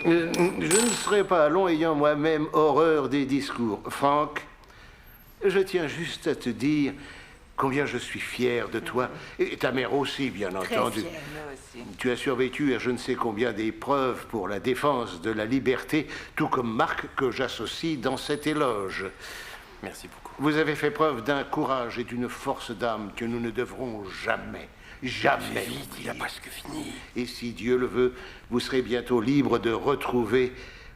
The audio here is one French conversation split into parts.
Je ne serai pas long ayant moi-même horreur des discours. Franck, je tiens juste à te dire combien je suis fier de toi. Et ta mère aussi, bien entendu. Très fière, moi aussi. Tu as survécu à je ne sais combien d'épreuves pour la défense de la liberté, tout comme Marc que j'associe dans cet éloge. Merci beaucoup. Vous avez fait preuve d'un courage et d'une force d'âme que nous ne devrons jamais, jamais Vite, il a presque fini. Et si Dieu le veut, vous serez bientôt libre de retrouver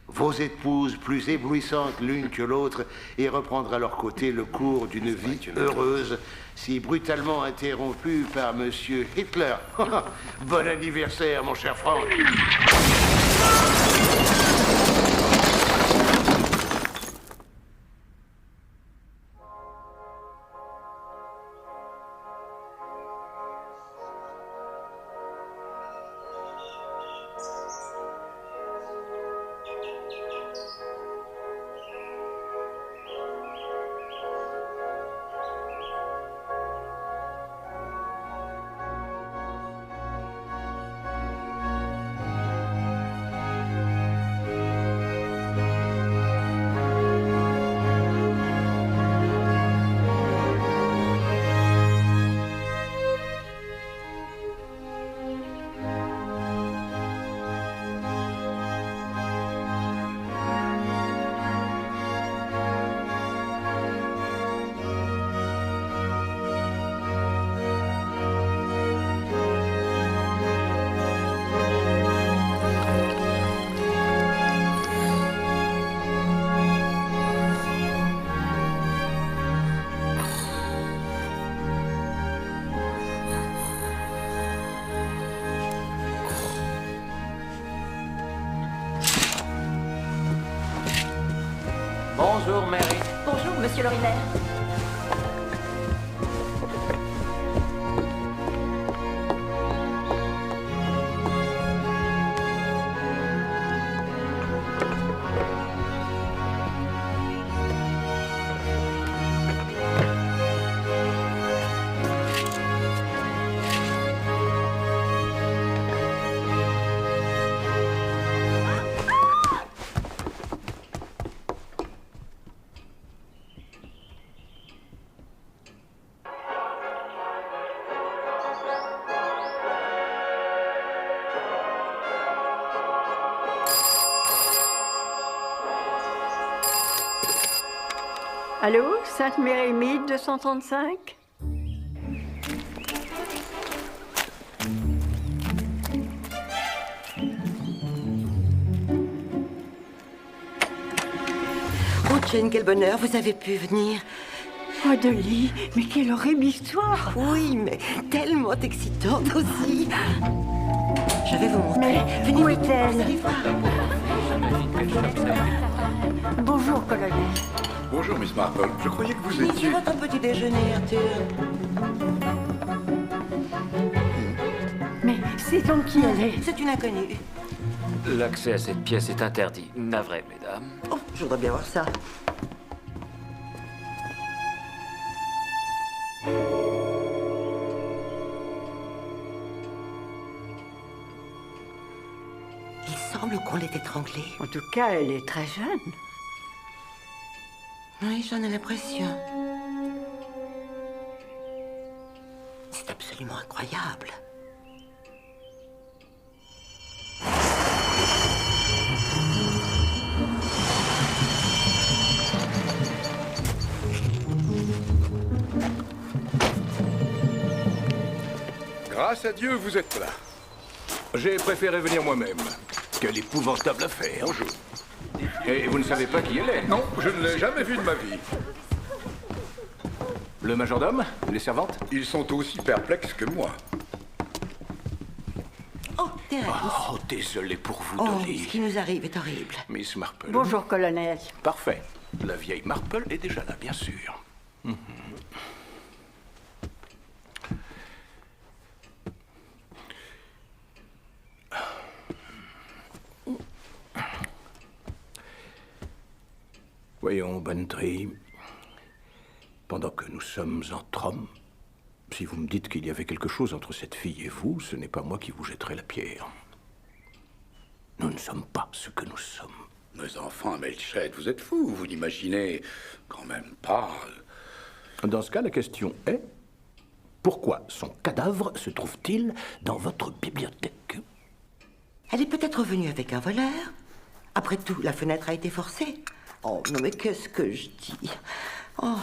vos épouses plus éblouissantes l'une que l'autre et reprendre à leur côté le cours d'une vie heureuse, si brutalement interrompue par Monsieur Hitler. Bon anniversaire, mon cher Franck. Bonjour, Mary. Bonjour, monsieur Lorimer. Allô, Sainte-Mérémie, 235 ? Oh, Jane, quel bonheur, vous avez pu venir. Oh, Dolly, mais quelle horrible histoire! Oui, mais tellement excitante aussi. Je vais vous montrer. Mais Venez où vite, est-elle? vous allez voir. Bonjour, colonel. Bonjour, Miss Marple. Je croyais que vous Finissez étiez... votre petit déjeuner, Arthur. Mais c'est donc qui elle est? C'est une inconnue. L'accès à cette pièce est interdit. Navré, mesdames. Oh, je voudrais bien voir ça. Il semble qu'on l'ait étranglée. En tout cas, elle est très jeune. Oui, j'en ai l'impression. C'est absolument incroyable. Grâce à Dieu, vous êtes là. J'ai préféré venir moi-même. Quelle épouvantable affaire. Bonjour. Et vous ne savez pas qui elle est? Non, je ne l'ai jamais vu de ma vie. Le majordome? Les servantes? Ils sont aussi perplexes que moi. Oh, Thérèse. Oh, désolé pour vous, Oh, Dolly. ce qui nous arrive est horrible. Miss Marple. Bonjour, colonel. Parfait. La vieille Marple est déjà là, bien sûr. Voyons, Bantry, pendant que nous sommes entre hommes, si vous me dites qu'il y avait quelque chose entre cette fille et vous, ce n'est pas moi qui vous jetterai la pierre. Nous ne sommes pas ce que nous sommes. Mais enfin, Melchett, vous êtes fou. Vous n'imaginez quand même pas... Dans ce cas, la question est... Pourquoi son cadavre se trouve-t-il dans votre bibliothèque? Elle est peut-être venue avec un voleur. Après tout, la fenêtre a été forcée. Oh, non mais qu'est-ce que je dis? Oh,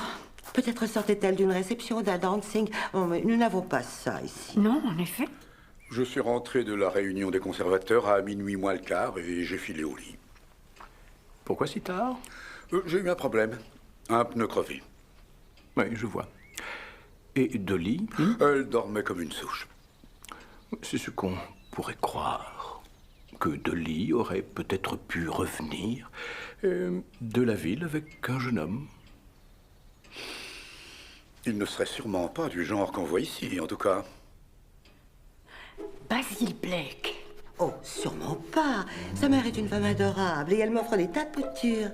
peut-être sortait-elle d'une réception, d'un dancing. Oh, mais nous n'avons pas ça ici. Non, en effet. Je suis rentré de la réunion des conservateurs à minuit moins le quart et j'ai filé au lit. Pourquoi si tard? J'ai eu un problème. Un pneu crevé. Oui, je vois. Et Dolly? Elle dormait comme une souche. C'est ce qu'on pourrait croire. Que Dolly aurait peut-être pu revenir de la ville avec un jeune homme. Il ne serait sûrement pas du genre qu'on voit ici, en tout cas. Basil Blake. Oh, sûrement pas. Sa mère est une femme adorable et elle m'offre des tas de poutures.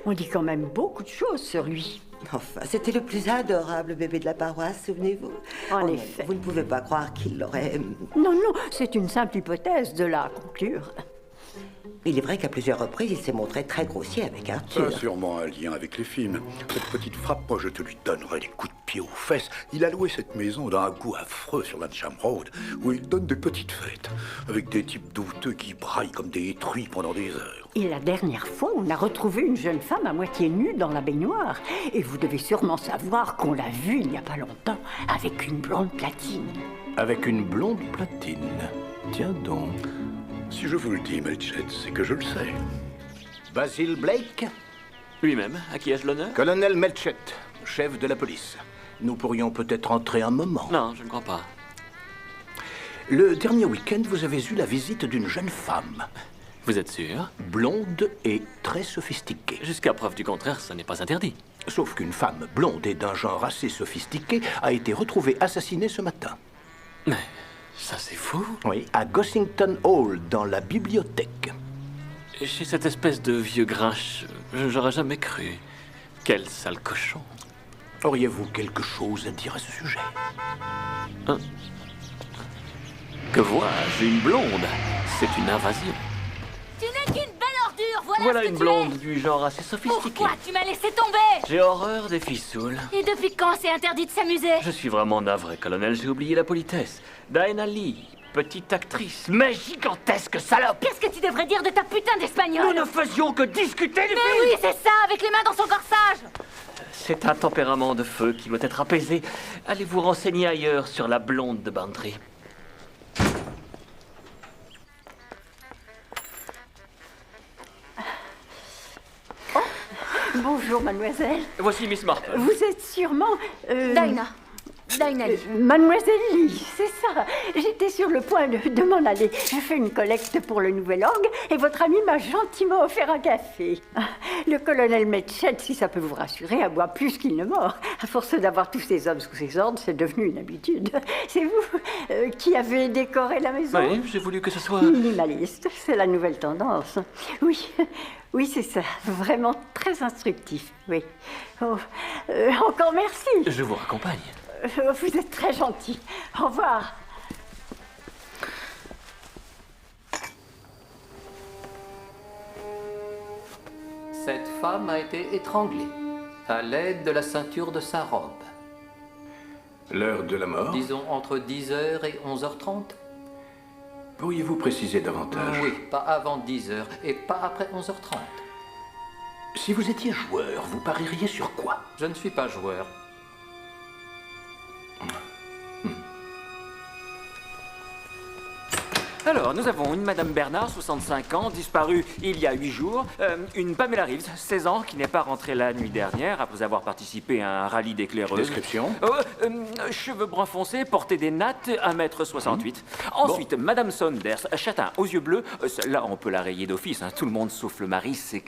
On dit quand même beaucoup de choses sur lui. Enfin, c'était le plus adorable bébé de la paroisse, souvenez-vous. En Oh, effet. Vous ne pouvez pas croire qu'il l'aurait... Non, non, c'est une simple hypothèse de la conclure. Il est vrai qu'à plusieurs reprises, il s'est montré très grossier avec Ça Arthur. a sûrement un lien avec les films. Cette petite frappe, moi, je te lui donnerai des coups de pied aux fesses. Il a loué cette maison d'un goût affreux sur Lansham Road, où il donne des petites fêtes, avec des types douteux qui braillent comme des truies pendant des heures. Et la dernière fois, on a retrouvé une jeune femme à moitié nue dans la baignoire. Et vous devez sûrement savoir qu'on l'a vue il n'y a pas longtemps avec une blonde platine. Avec une blonde platine. Tiens donc. Si je vous le dis, Melchett, c'est que je le sais. Basil Blake? Lui-même, à qui ai-je l'honneur? Colonel Melchett, chef de la police. Nous pourrions peut-être entrer un moment. Non, je ne crois pas. Le dernier week-end, vous avez eu la visite d'une jeune femme. Vous êtes sûr? Blonde et très sophistiquée. Jusqu'à preuve du contraire, ce n'est pas interdit. Sauf qu'une femme blonde et d'un genre assez sophistiqué a été retrouvée assassinée ce matin. Mais ça, c'est fou. Oui, à Gossington Hall, dans la bibliothèque. Chez cette espèce de vieux grinche, j'aurais jamais cru. Quel sale cochon. Auriez-vous quelque chose à dire à ce sujet? Que vois-je? Une blonde. C'est une invasion. Tu n'es qu'une belle ordure, voilà, Voilà ce que une tu blonde es. du genre assez sophistiqué. Pourquoi tu m'as laissé tomber? J'ai horreur des fissoules. Et depuis quand c'est interdit de s'amuser? Je suis vraiment navré, colonel, j'ai oublié la politesse. Diana Lee, petite actrice, mais gigantesque salope. Qu'est-ce que tu devrais dire de ta putain d'espagnol? Nous ne faisions que discuter du Mais film. oui, c'est ça, avec les mains dans son corsage. C'est un tempérament de feu qui doit être apaisé. Allez vous renseigner ailleurs sur la blonde de Bantry. Bonjour, mademoiselle. Voici Miss Marple. Vous êtes sûrement... Dinah. Dinah Lee. Mademoiselle Lee, c'est ça. J'étais sur le point de m'en aller. Je fais une collecte pour le nouvel orgue et votre ami m'a gentiment offert un café. Le colonel Melchett, si ça peut vous rassurer, aboie plus qu'il ne mord. À force d'avoir tous ces hommes sous ses ordres, c'est devenu une habitude. C'est vous qui avez décoré la maison? Oui, j'ai voulu que ce soit... Minimaliste, c'est la nouvelle tendance. Oui, oui, c'est ça. Vraiment très instructif, oui. Oh, encore merci. Je vous raccompagne. Vous êtes très gentil. Au revoir. Cette femme a été étranglée à l'aide de la ceinture de sa robe. L'heure de la mort? Disons entre 10h et 11h30. Pourriez-vous préciser davantage? Oui, pas avant 10h et pas après 11h30. Si vous étiez joueur, vous parieriez sur quoi? Je ne suis pas joueur. Alors, nous avons une Madame Bernard, 65 ans, disparue il y a 8 jours. Une Pamela Reeves, 16 ans, qui n'est pas rentrée la nuit dernière après avoir participé à un rallye d'éclaireuses. Description? Cheveux bruns foncés, portée des nattes, 1m68. Ensuite, Madame Saunders, châtain aux yeux bleus. Celle-là, on peut la rayer d'office. Tout le monde, sauf le mari, sait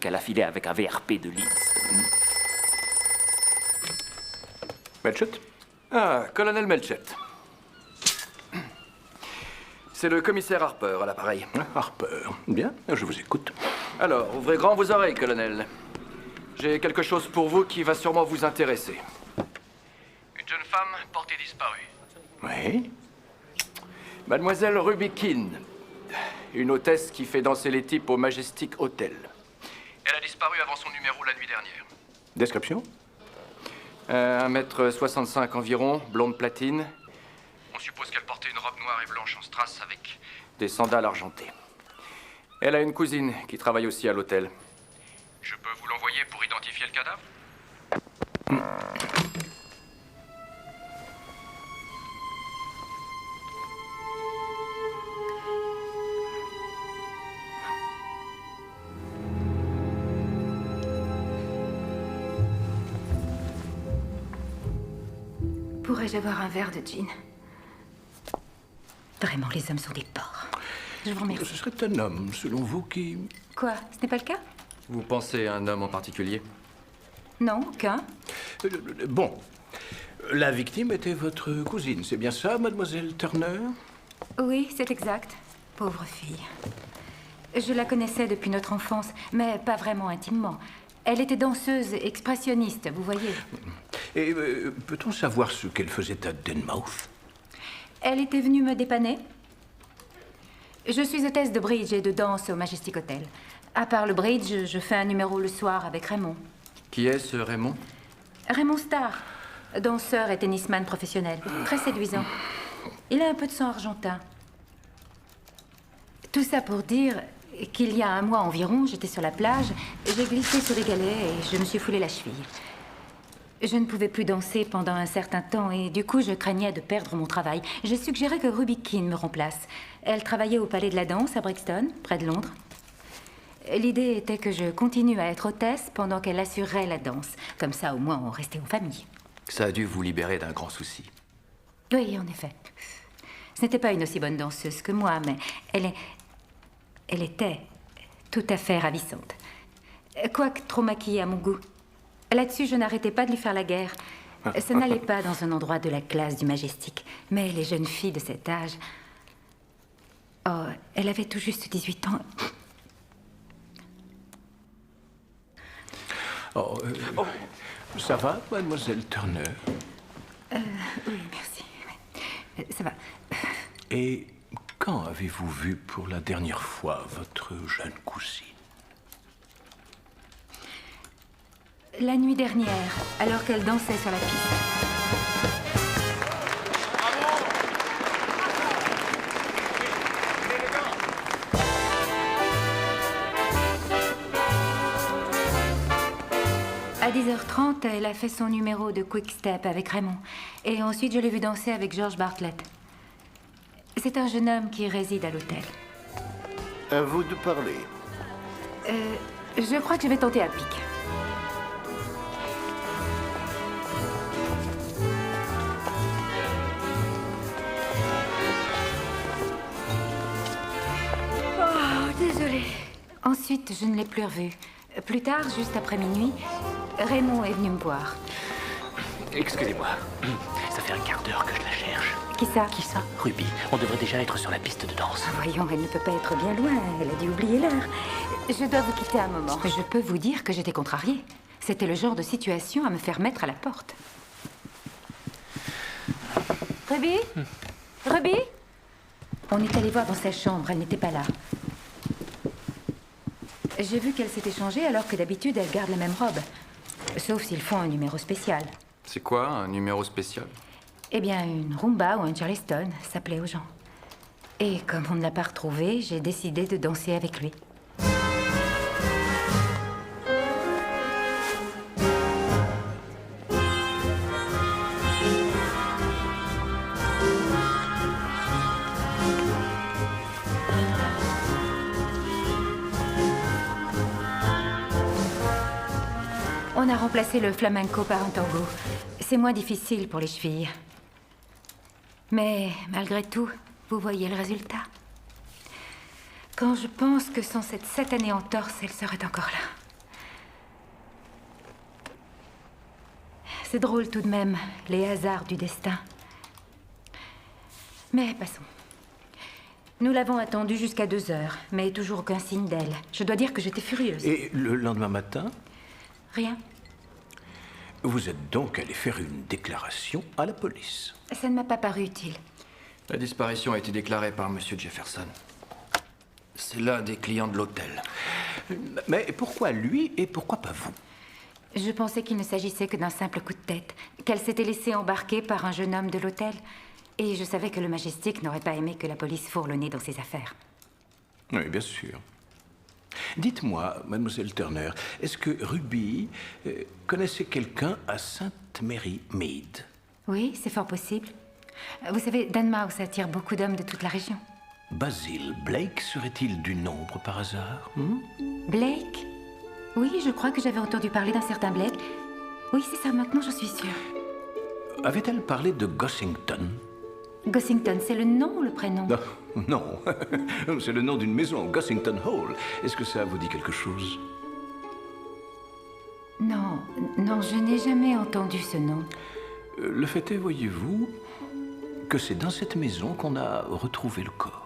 qu'elle a filé avec un VRP de Leeds. Melchett? Ah, colonel Melchett. C'est le commissaire Harper à l'appareil. Harper. Bien, je vous écoute. Alors, ouvrez grand vos oreilles, colonel. J'ai quelque chose pour vous qui va sûrement vous intéresser. Une jeune femme portée disparue. Oui? Mademoiselle Ruby Keene. une hôtesse qui fait danser les types au Majestic Hotel. Elle a disparu avant son numéro la nuit dernière. Description? 1m65 environ, blonde platine. On suppose qu'elle portait une robe noire et blanche en strass avec des sandales argentées. Elle a une cousine qui travaille aussi à l'hôtel. Je peux vous l'envoyer pour identifier le cadavre? Pourrais-je avoir un verre de gin? Vraiment, les hommes sont des porcs. Je vous remercie. Ce serait un homme, selon vous, qui... Quoi? Ce n'est pas le cas? Vous pensez à un homme en particulier? Non, aucun. Bon. La victime était votre cousine, c'est bien ça, mademoiselle Turner? Oui, c'est exact. Pauvre fille. Je la connaissais depuis notre enfance, mais pas vraiment intimement. Elle était danseuse expressionniste, vous voyez. Et peut-on savoir ce qu'elle faisait à Denmouth? Elle était venue me dépanner. Je suis hôtesse de bridge et de danse au Majestic Hotel. À part le bridge, je fais un numéro le soir avec Raymond. Qui est ce Raymond? Raymond Starr, danseur et tennisman professionnel. Très séduisant. Il a un peu de sang argentin. Tout ça pour dire qu'il y a un mois environ, j'étais sur la plage, j'ai glissé sur les galets et je me suis foulé la cheville. Je ne pouvais plus danser pendant un certain temps et du coup, je craignais de perdre mon travail. J'ai suggéré que Ruby Keane me remplace. Elle travaillait au Palais de la Danse à Brixton, près de Londres. L'idée était que je continue à être hôtesse pendant qu'elle assurerait la danse. Comme ça, au moins, on restait en famille. Ça a dû vous libérer d'un grand souci. Oui, en effet. Ce n'était pas une aussi bonne danseuse que moi, mais elle était tout à fait ravissante. Quoique trop maquillée à mon goût. Là-dessus, je n'arrêtais pas de lui faire la guerre. Ça n'allait pas dans un endroit de la classe du Majestic. Mais les jeunes filles de cet âge... Oh, elle avait tout juste 18 ans. Ça va, mademoiselle Turner? Oui, merci. Ça va. Et quand avez-vous vu pour la dernière fois votre jeune cousine? La nuit dernière, alors qu'elle dansait sur la piste. À 10h30, elle a fait son numéro de Quick Step avec Raymond. Et ensuite, je l'ai vue danser avec George Bartlett. C'est un jeune homme qui réside à l'hôtel. À vous de parler. Je crois que je vais tenter un pic. Oh, désolée. Ensuite, je ne l'ai plus revu. Plus tard, juste après minuit, Raymond est venu me voir. Excusez-moi, ça fait un quart d'heure que je la cherche. Qui ça? Qui ça? Ruby. On devrait déjà être sur la piste de danse. Voyons, elle ne peut pas être bien loin. Elle a dû oublier l'heure. Je dois vous quitter un moment. Je peux vous dire que j'étais contrariée. C'était le genre de situation à me faire mettre à la porte. Ruby? Ruby? On est allé voir dans sa chambre. Elle n'était pas là. J'ai vu qu'elle s'était changée alors que d'habitude, elle garde la même robe. Sauf s'ils font un numéro spécial. C'est quoi, un numéro spécial? Eh bien, une rumba ou un charleston, ça plaît aux gens. Et comme on ne l'a pas retrouvé, j'ai décidé de danser avec lui. On a remplacé le flamenco par un tango. C'est moins difficile pour les chevilles. Mais malgré tout, vous voyez le résultat. Quand je pense que sans cette 7 années en torse, elle serait encore là. C'est drôle tout de même, les hasards du destin. Mais passons. Nous l'avons attendue jusqu'à 2 heures, mais toujours aucun signe d'elle. Je dois dire que j'étais furieuse. Et le lendemain matin? Rien. Vous êtes donc allé faire une déclaration à la police? Ça ne m'a pas paru utile. La disparition a été déclarée par Monsieur Jefferson. C'est l'un des clients de l'hôtel. Mais pourquoi lui et pourquoi pas vous? Je pensais qu'il ne s'agissait que d'un simple coup de tête, qu'elle s'était laissée embarquer par un jeune homme de l'hôtel. Et je savais que le Majestic n'aurait pas aimé que la police fourre le nez dans ses affaires. Oui, bien sûr. Dites-moi, mademoiselle Turner, est-ce que Ruby connaissait quelqu'un à Sainte Mary Mead? Oui, c'est fort possible. Vous savez, Danmouth attire beaucoup d'hommes de toute la région. Basil Blake serait-il du nombre par hasard? Blake? Oui, je crois que j'avais entendu parler d'un certain Blake. Oui, c'est ça, maintenant j'en suis sûre. Avait-elle parlé de Gossington? Gossington, c'est le nom ou le prénom? Non, c'est le nom d'une maison, Gossington Hall. Est-ce que ça vous dit quelque chose? Non, non, je n'ai jamais entendu ce nom. Le fait est, voyez-vous, que c'est dans cette maison qu'on a retrouvé le corps.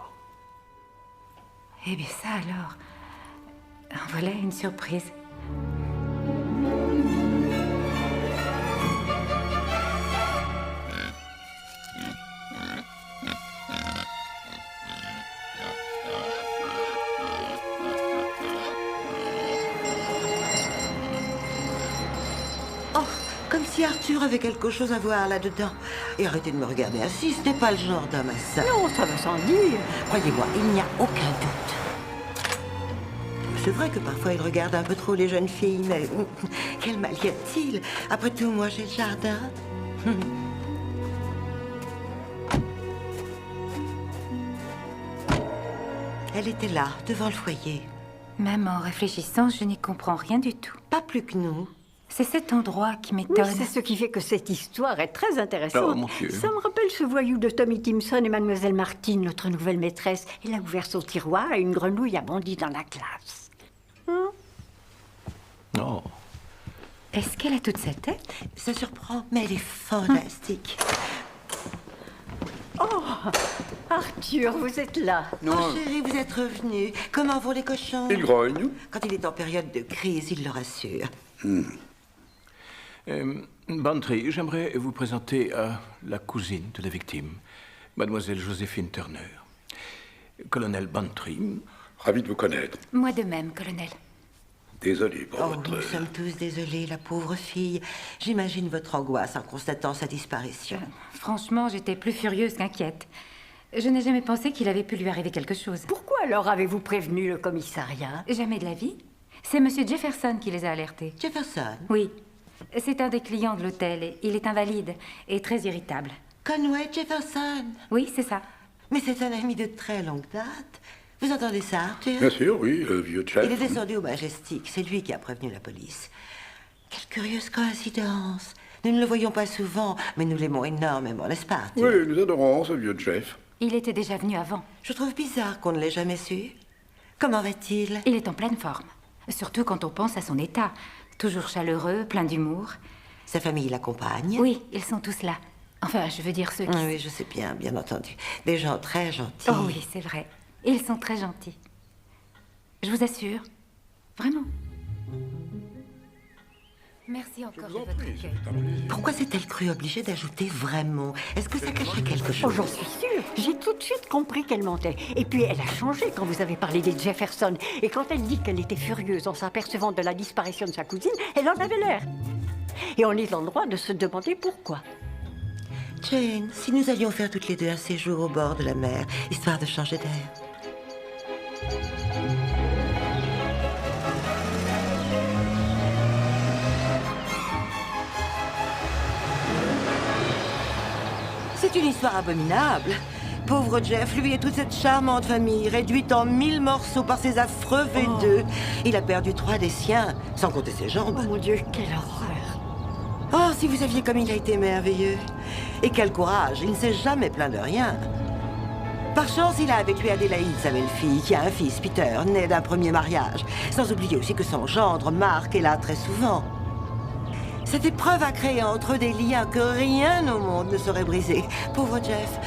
Eh bien ça alors, voilà une surprise. Oh, comme si Arthur avait quelque chose à voir là-dedans. Et arrêtez de me regarder ainsi, ce n'est pas le genre d'homme à ça. Non, ça va sans dire. Croyez-moi, il n'y a aucun doute. C'est vrai que parfois il regarde un peu trop les jeunes filles, mais quel mal y a-t-il? Après tout, moi j'ai le jardin. Elle était là, devant le foyer. Même en réfléchissant, je n'y comprends rien du tout. Pas plus que nous. C'est cet endroit qui Oui, m'étonne. c'est ce qui fait que cette histoire est très intéressante. Oh, mon Dieu. Ça me rappelle ce voyou de Tommy Timson et Mademoiselle Martin, notre nouvelle maîtresse. Elle a ouvert son tiroir et une grenouille a bondi dans la classe. Oh. Est-ce qu'elle a toute sa tête? Ça surprend, mais elle est fantastique. Oh, Arthur, vous êtes là. Oh chérie, vous êtes revenu. Comment vont les cochons? Il grogne. Quand il est en période de crise, il le rassure. Bantry, j'aimerais vous présenter la cousine de la victime, mademoiselle Joséphine Turner. Colonel Bantry. Ravi de vous connaître. Moi de même, colonel. Désolé pour Oh, votre... nous sommes tous désolés, la pauvre fille. J'imagine votre angoisse en constatant sa disparition. Franchement, j'étais plus furieuse qu'inquiète. Je n'ai jamais pensé qu'il avait pu lui arriver quelque chose. Pourquoi alors avez-vous prévenu le commissariat? Jamais de la vie. C'est Monsieur Jefferson qui les a alertés. Jefferson? Oui. C'est un des clients de l'hôtel. Il est invalide et très irritable. Conway Jefferson? Oui, c'est ça. Mais c'est un ami de très longue date. Vous entendez ça, Arthur? Bien sûr, oui, vieux chef. Il est descendu au Majestic. C'est lui qui a prévenu la police. Quelle curieuse coïncidence. Nous ne le voyons pas souvent, mais nous l'aimons énormément, n'est-ce pas, Arthur? Oui, nous adorons ce vieux chef. Il était déjà venu avant. Je trouve bizarre qu'on ne l'ait jamais su. Comment va-t-il? Il est en pleine forme. Surtout quand on pense à son état. Toujours chaleureux, plein d'humour. Sa famille l'accompagne? Oui, ils sont tous là. Enfin, je veux dire ceux qui... Oui, je sais bien, bien entendu. Des gens très gentils. Oh oui, c'est vrai. Ils sont très gentils. Je vous assure. Vraiment. Merci encore de votre accueil. Pourquoi s'est-elle crue obligée d'ajouter vraiment? Est-ce que ça cachait quelque chose? Oh, j'en suis sûre. J'ai tout de suite compris qu'elle mentait. Et puis, elle a changé quand vous avez parlé des Jefferson. Et quand elle dit qu'elle était furieuse en s'apercevant de la disparition de sa cousine, elle en avait l'air. Et on est en droit de se demander pourquoi. Jane, si nous allions faire toutes les deux un séjour au bord de la mer, histoire de changer d'air. C'est une histoire abominable. Pauvre Jeff, lui et toute cette charmante famille, réduite en 1000 morceaux par ces affreux V2. Il a perdu 3 des siens, sans compter ses jambes. Oh mon Dieu, quelle horreur. Oh, si vous saviez comme il a été merveilleux. Et quel courage, il ne s'est jamais plaint de rien. Par chance, il a avec lui Adélaïde, sa belle-fille, qui a un fils, Peter, né d'un premier mariage. Sans oublier aussi que son gendre, Mark, est là très souvent. Cette épreuve a créé entre eux des liens que rien au monde ne saurait briser. Pauvre Jeff,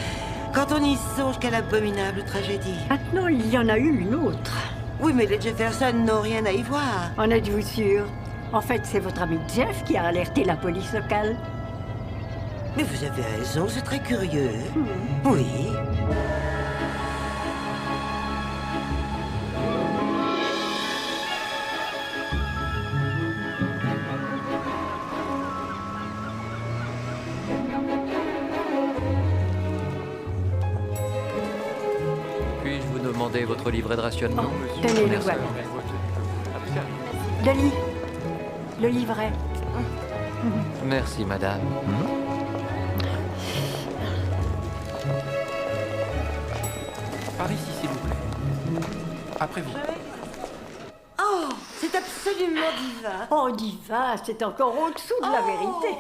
quand on y songe, quelle abominable tragédie. Maintenant, il y en a eu une autre. Oui, mais les Jefferson n'ont rien à y voir. En êtes-vous sûr? En fait, c'est votre ami Jeff qui a alerté la police locale. Mais vous avez raison, c'est très curieux. Oui. demander votre livret de rationnement? Tenez, le voilà. Dolly, le livret. Merci, madame. Par ici, s'il vous plaît. Après vous. Oh, c'est absolument divin. Oh, divin, c'est encore au-dessous de la vérité.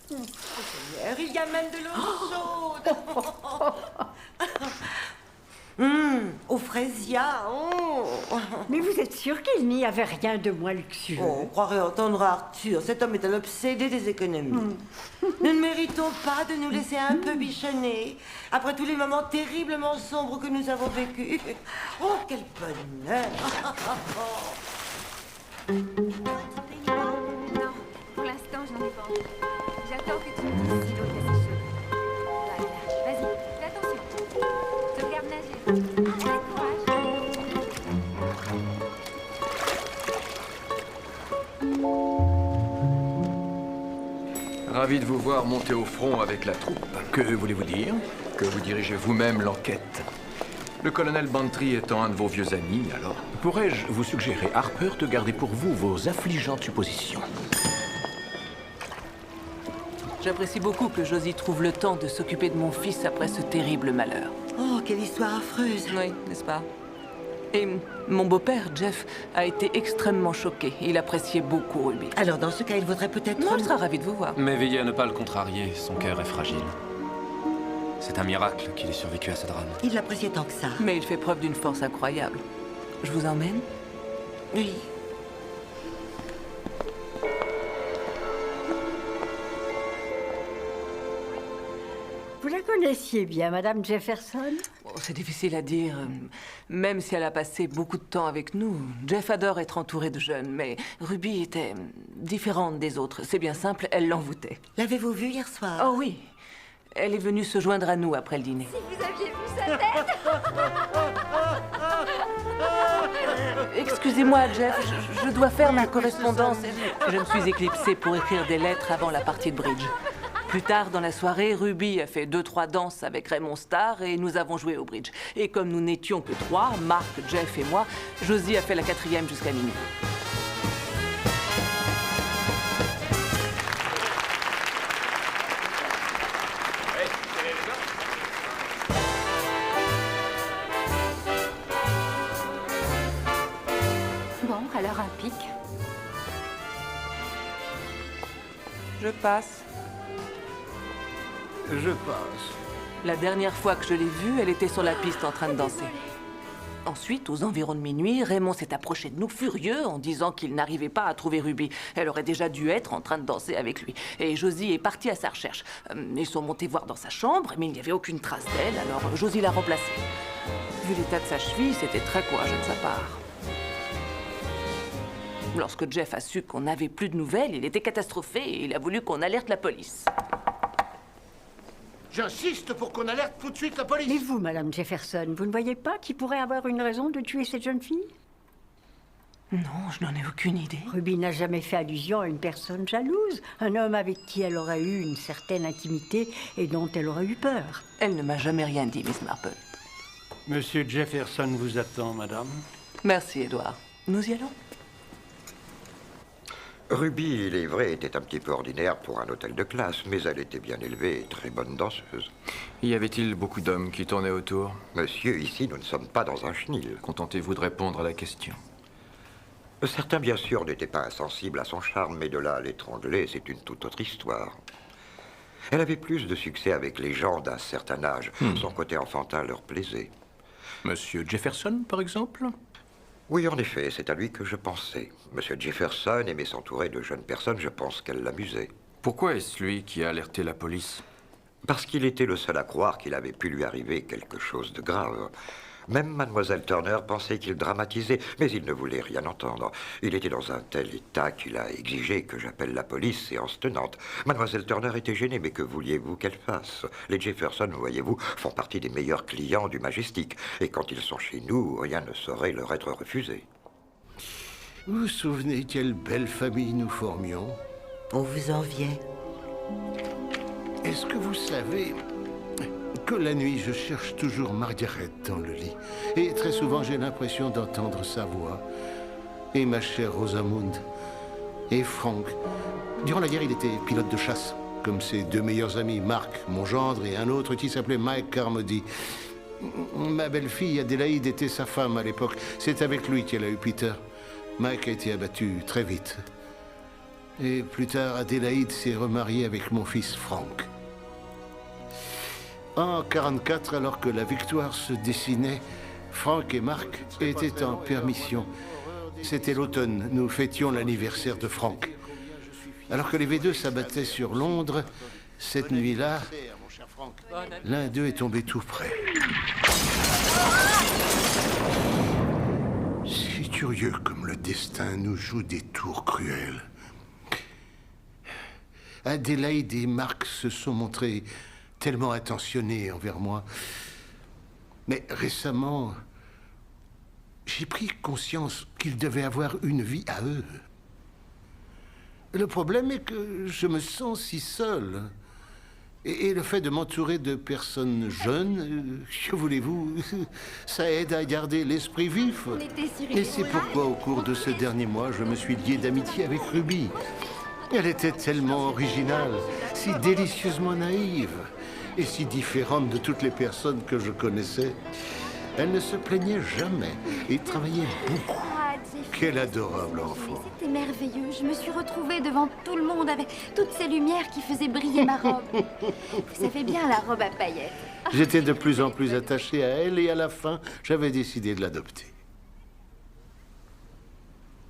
Seigneur, il y a même de l'eau chaude. Au fraisia. Mais vous êtes sûr qu'il n'y avait rien de moins luxueux? On croirait entendre Arthur. Cet homme est un obsédé des économies. Nous ne méritons pas de nous laisser un peu bichonner après tous les moments terriblement sombres que nous avons vécus. Oh, quel bonheur. Non, pour l'instant, je n'en ai pas envie. J'attends que tu me dises si l'eau est assez chaude. Voilà. Vas-y, fais attention. Je regarde nager. Allez, courage. Ravi de vous voir monter au front avec la troupe. Que voulez-vous dire? Que vous dirigez vous-même l'enquête. Le colonel Bantry étant un de vos vieux amis, alors... Pourrais-je vous suggérer, Harper, de garder pour vous vos affligeantes suppositions? J'apprécie beaucoup que Josie trouve le temps de s'occuper de mon fils après ce terrible malheur. Oh, quelle histoire affreuse. Oui, n'est-ce pas? Et mon beau-père, Jeff, a été extrêmement choqué. Il appréciait beaucoup Ruby. Alors, dans ce cas, il vaudrait peut-être... Non, il sera ravi de vous voir. Mais veillez à ne pas le contrarier, son cœur est fragile. C'est un miracle qu'il ait survécu à ce drame. Il l'appréciait tant que ça. Mais il fait preuve d'une force incroyable. Je vous emmène? Oui. Vous la connaissiez bien, Madame Jefferson? Oh, c'est difficile à dire. Même si elle a passé beaucoup de temps avec nous, Jeff adore être entouré de jeunes, mais Ruby était différente des autres. C'est bien simple, elle l'envoûtait. L'avez-vous vue hier soir? Oh oui. Elle est venue se joindre à nous après le dîner. Si vous aviez vu sa tête. Excusez-moi, Jeff, je dois faire ma correspondance. Je me suis éclipsée pour écrire des lettres avant la partie de bridge. Plus tard dans la soirée, Ruby a fait 2-3 danses avec Raymond Starr et nous avons joué au bridge. Et comme nous n'étions que 3, Mark, Jeff et moi, Josie a fait la 4e jusqu'à minuit. Bon, alors un pic. Je passe. Je passe. La dernière fois que je l'ai vue, elle était sur la piste en train de danser. Ensuite, aux environs de minuit, Raymond s'est approché de nous furieux en disant qu'il n'arrivait pas à trouver Ruby. Elle aurait déjà dû être en train de danser avec lui. Et Josie est partie à sa recherche. Ils sont montés voir dans sa chambre, mais il n'y avait aucune trace d'elle, alors Josie l'a remplacée. Vu l'état de sa cheville, c'était très courageux de sa part. Lorsque Jeff a su qu'on n'avait plus de nouvelles, il était catastrophé et il a voulu qu'on alerte la police. J'insiste pour qu'on alerte tout de suite la police. Mais vous, Madame Jefferson, vous ne voyez pas qu'il pourrait avoir une raison de tuer cette jeune fille? Non, je n'en ai aucune idée. Ruby n'a jamais fait allusion à une personne jalouse, un homme avec qui elle aurait eu une certaine intimité et dont elle aurait eu peur. Elle ne m'a jamais rien dit, Miss Marple. Monsieur Jefferson vous attend, madame. Merci, Edward. Nous y allons? Ruby, il est vrai, était un petit peu ordinaire pour un hôtel de classe, mais elle était bien élevée et très bonne danseuse. Y avait-il beaucoup d'hommes qui tournaient autour? Monsieur, ici, nous ne sommes pas dans un chenil. Contentez-vous de répondre à la question. Certains, bien sûr, n'étaient pas insensibles à son charme, mais de là à l'étrangler, c'est une toute autre histoire. Elle avait plus de succès avec les gens d'un certain âge. Son côté enfantin leur plaisait. Monsieur Jefferson, par exemple? Oui, en effet, c'est à lui que je pensais. Monsieur Jefferson aimait s'entourer de jeunes personnes, je pense qu'elle l'amusait. Pourquoi est-ce lui qui a alerté la police? Parce qu'il était le seul à croire qu'il avait pu lui arriver quelque chose de grave. Même Mademoiselle Turner pensait qu'il dramatisait, mais il ne voulait rien entendre. Il était dans un tel état qu'il a exigé que j'appelle la police, séance tenante. Mademoiselle Turner était gênée, mais que vouliez-vous qu'elle fasse? Les Jefferson, voyez-vous, font partie des meilleurs clients du Majestic. Et quand ils sont chez nous, rien ne saurait leur être refusé. Vous vous souvenez quelle belle famille nous formions? On vous enviait. Est-ce que vous savez que la nuit, je cherche toujours Margaret dans le lit. Et très souvent, j'ai l'impression d'entendre sa voix. Et ma chère Rosamund. Et Frank. Durant la guerre, il était pilote de chasse. Comme ses deux meilleurs amis, Mark, mon gendre, et un autre qui s'appelait Mike Carmody. Ma belle-fille, Adélaïde, était sa femme à l'époque. C'est avec lui qu'elle a eu Peter. Mike a été abattu très vite. Et plus tard, Adélaïde s'est remariée avec mon fils Frank. En 1944, alors que la victoire se dessinait, Frank et Mark étaient en permission. C'était l'automne, nous fêtions l'anniversaire de Frank. Alors que les V2 s'abattaient sur Londres, cette nuit-là, l'un d'eux est tombé tout près. Si curieux comme le destin nous joue des tours cruels. Adélaïde et Marc se sont montrés tellement attentionnés envers moi. Mais récemment, j'ai pris conscience qu'ils devaient avoir une vie à eux. Le problème est que je me sens si seul. Et le fait de m'entourer de personnes jeunes, que voulez-vous, ça aide à garder l'esprit vif. Et c'est pourquoi, au cours de ce dernier mois, je me suis lié d'amitié avec Ruby. Elle était tellement originale, si délicieusement naïve, et si différente de toutes les personnes que je connaissais. Elle ne se plaignait jamais et travaillait beaucoup. Quel adorable enfant. C'était merveilleux. Je me suis retrouvée devant tout le monde avec toutes ces lumières qui faisaient briller ma robe. Vous savez bien, la robe à paillettes. J'étais de plus en plus attaché à elle et à la fin, j'avais décidé de l'adopter.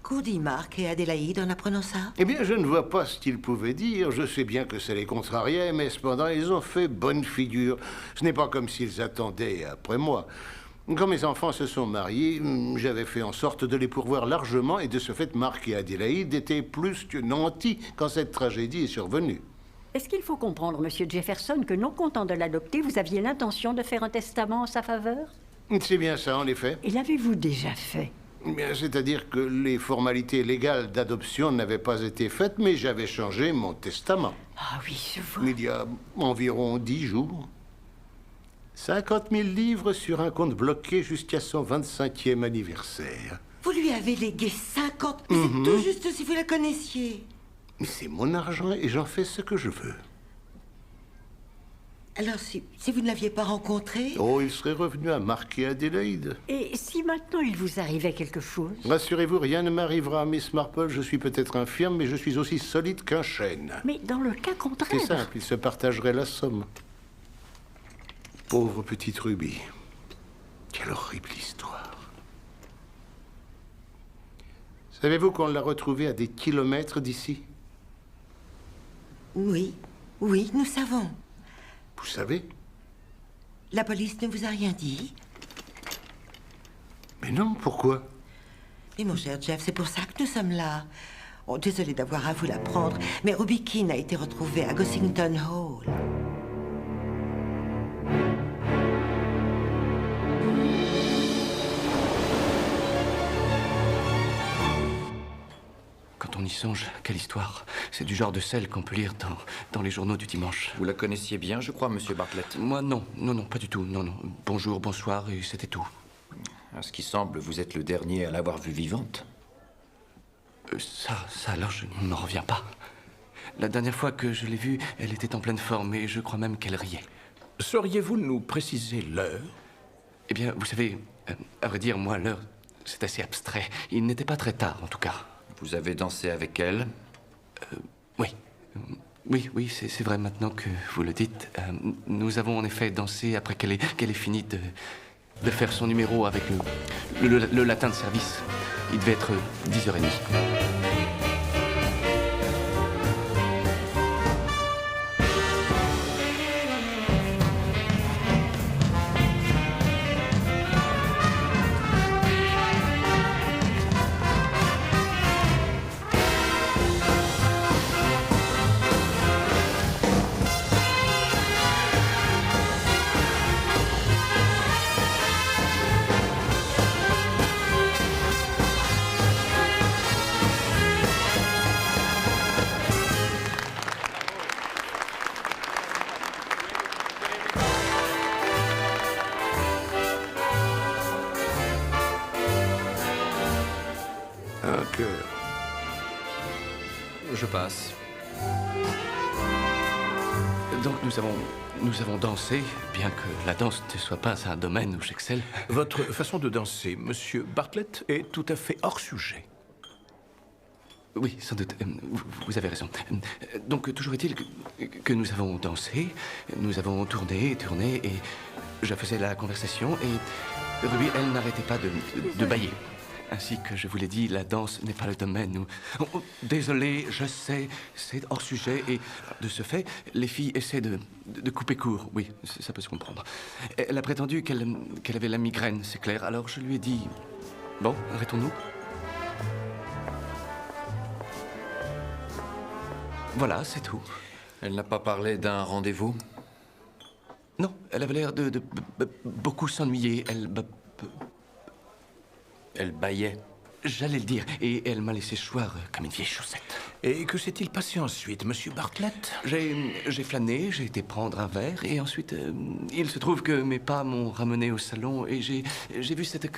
Qu'ont dit Marc et Adélaïde en apprenant ça? Eh bien, je ne vois pas ce qu'ils pouvaient dire. Je sais bien que ça les contrariait, mais cependant, ils ont fait bonne figure. Ce n'est pas comme s'ils attendaient après moi. Quand mes enfants se sont mariés, j'avais fait en sorte de les pourvoir largement et de ce fait, Marc et Adélaïde étaient plus que nantis quand cette tragédie est survenue. Est-ce qu'il faut comprendre, Monsieur Jefferson, que non content de l'adopter, vous aviez l'intention de faire un testament en sa faveur? C'est bien ça, en effet. Et l'avez-vous déjà fait? Bien, c'est-à-dire que les formalités légales d'adoption n'avaient pas été faites, mais j'avais changé mon testament. Ah oui, je vois. Il y a environ 10 jours. 50 000 livres sur un compte bloqué jusqu'à son 25e anniversaire. Vous lui avez légué 50 000, c'est tout juste si vous la connaissiez. Mais c'est mon argent et j'en fais ce que je veux. Alors, si vous ne l'aviez pas rencontré... Oh, il serait revenu à Marc et Adélaïde. Et si maintenant il vous arrivait quelque chose? Rassurez-vous, rien ne m'arrivera, Miss Marple. Je suis peut-être infirme, mais je suis aussi solide qu'un chêne. Mais dans le cas contraire... C'est simple, ils se partageraient la somme. Pauvre petite Ruby. Quelle horrible histoire. Savez-vous qu'on l'a retrouvée à des kilomètres d'ici? Oui, oui, nous savons. Vous savez? La police ne vous a rien dit? Mais non, pourquoi? Mais mon cher Jeff, c'est pour ça que nous sommes là. Oh, désolé d'avoir à vous l'apprendre, mais Ruby Keene a été retrouvée à Gossington Hall. Quand on y songe, quelle histoire. C'est du genre de celle qu'on peut lire dans les journaux du dimanche. Vous la connaissiez bien, je crois, Monsieur Bartlett? Moi, non, pas du tout, non. Bonjour, bonsoir, et c'était tout. À ce qui semble, vous êtes le dernier à l'avoir vue vivante. Ça, alors, je n'en reviens pas. La dernière fois que je l'ai vue, elle était en pleine forme, et je crois même qu'elle riait. Sauriez-vous nous préciser l'heure? Eh bien, vous savez, à vrai dire, moi, l'heure, c'est assez abstrait. Il n'était pas très tard, en tout cas. Vous avez dansé avec elle? Oui. Oui, c'est vrai maintenant que vous le dites. Nous avons en effet dansé après qu'elle ait fini de faire son numéro avec le latin de service. Il devait être 10h30. cœur. Je passe. Donc nous avons dansé, bien que la danse ne soit pas un domaine où j'excelle. Votre façon de danser, Monsieur Bartlett, est tout à fait hors sujet. Oui, sans doute. Vous avez raison. Donc, toujours est-il que nous avons dansé, nous avons tourné, et je faisais la conversation, et Ruby, elle n'arrêtait pas de bâiller. Ainsi que je vous l'ai dit, la danse n'est pas le domaine où... Oh, désolé, je sais, c'est hors sujet, et de ce fait, les filles essaient de couper court. Oui, ça peut se comprendre. Elle a prétendu qu'elle avait la migraine, c'est clair, alors je lui ai dit... Bon, arrêtons-nous. Voilà, c'est tout. Elle n'a pas parlé d'un rendez-vous? Non, elle avait l'air de beaucoup s'ennuyer. Elle bâillait. J'allais le dire, et elle m'a laissé choir comme une vieille chaussette. Et que s'est-il passé ensuite, Monsieur Bartlett? J'ai flâné, j'ai été prendre un verre, et ensuite, il se trouve que mes pas m'ont ramené au salon, et j'ai vu cette...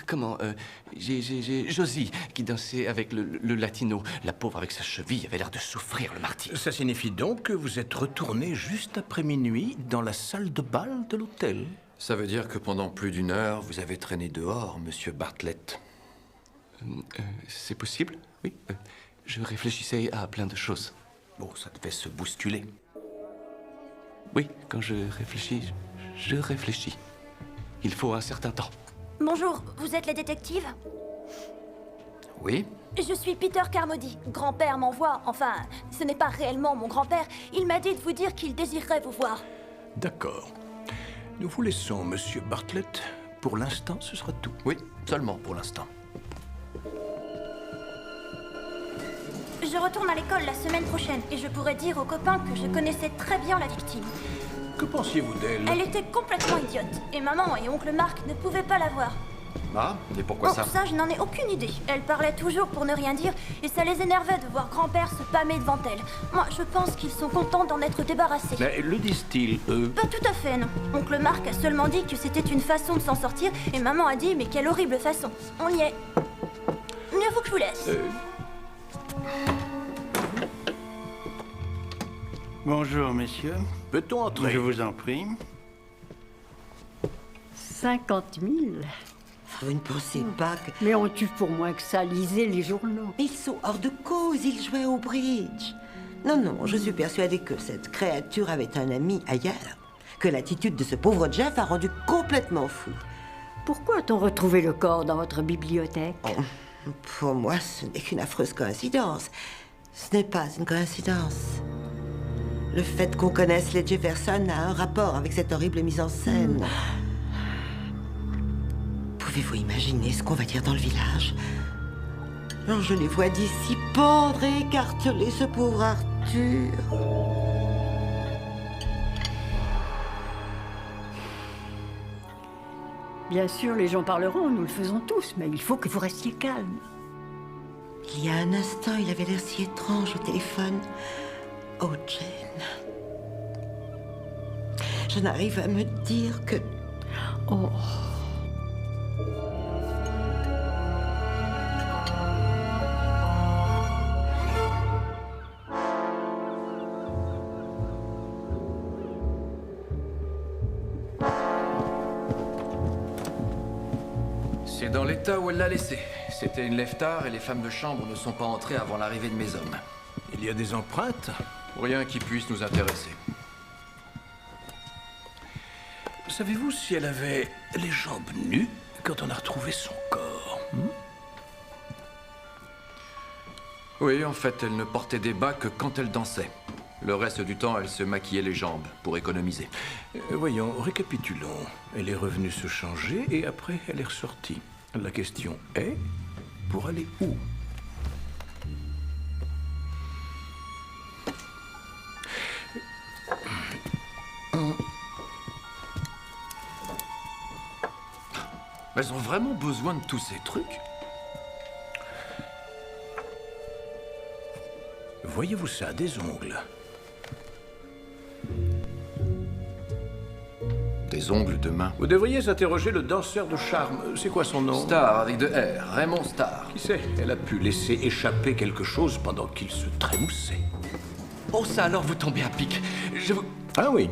j'ai Josie qui dansait avec le latino. La pauvre avec sa cheville avait l'air de souffrir le martyre. Ça signifie donc que vous êtes retourné juste après minuit dans la salle de bal de l'hôtel? Ça veut dire que pendant plus d'une heure, vous avez traîné dehors, Monsieur Bartlett. C'est possible, oui. Je réfléchissais à plein de choses. Bon, ça devait se bousculer. Oui, quand je réfléchis, je réfléchis. Il faut un certain temps. Bonjour, vous êtes les détectives? Oui. Je suis Peter Carmody. Grand-père m'envoie, enfin, ce n'est pas réellement mon grand-père. Il m'a dit de vous dire qu'il désirerait vous voir. D'accord. Nous vous laissons, Monsieur Bartlett. Pour l'instant, ce sera tout. Oui, seulement pour l'instant. Je retourne à l'école la semaine prochaine et je pourrais dire aux copains que je connaissais très bien la victime. Que pensiez-vous d'elle? Elle était complètement idiote et maman et oncle Marc ne pouvaient pas la voir. Ah, et pourquoi ça? Ça, je n'en ai aucune idée. Elle parlait toujours pour ne rien dire et ça les énervait de voir grand-père se pâmer devant elle. Moi, je pense qu'ils sont contents d'en être débarrassés. Mais le disent-ils, eux? Pas tout à fait, non. Oncle Marc a seulement dit que c'était une façon de s'en sortir et maman a dit, mais quelle horrible façon. On y est. Mieux vaut que je vous laisse. Bonjour, messieurs. Peut-on entrer? Je vous en prie. 50 000. Vous ne pensez pas que... Mais on tue pour moins que ça, lisez les journaux. Ils sont hors de cause, ils jouaient au bridge. Non, je suis persuadée que cette créature avait un ami ailleurs. Que l'attitude de ce pauvre Jeff a rendu complètement fou. Pourquoi a-t-on retrouvé le corps dans votre bibliothèque? Pour moi, ce n'est qu'une affreuse coïncidence. Ce n'est pas une coïncidence. Le fait qu'on connaisse les Jefferson a un rapport avec cette horrible mise en scène. Pouvez-vous imaginer ce qu'on va dire dans le village? Alors je les vois d'ici pendre et écarteler ce pauvre Arthur. Bien sûr, les gens parleront, nous le faisons tous, mais il faut que vous restiez calme. Il y a un instant, il avait l'air si étrange au téléphone. Oh, Jane. Je n'arrive à me dire que... Oh... C'est dans l'état où elle l'a laissé. C'était une lève-tard et les femmes de chambre ne sont pas entrées avant l'arrivée de mes hommes. Il y a des empreintes? Rien qui puisse nous intéresser. Savez-vous si elle avait les jambes nues quand on a retrouvé son corps? Oui, en fait, elle ne portait des bas que quand elle dansait. Le reste du temps, elle se maquillait les jambes pour économiser. Voyons, récapitulons. Elle est revenue se changer et après, elle est ressortie. La question est, pour aller où? Elles ont vraiment besoin de tous ces trucs? Voyez-vous ça, des ongles? des ongles de main. Vous devriez interroger le danseur de charme. C'est quoi son nom? Star, avec 2 R. Raymond Star. Qui sait? Elle a pu laisser échapper quelque chose pendant qu'il se trémoussait. Oh, ça alors, vous tombez à pic. Je vous... Ah oui.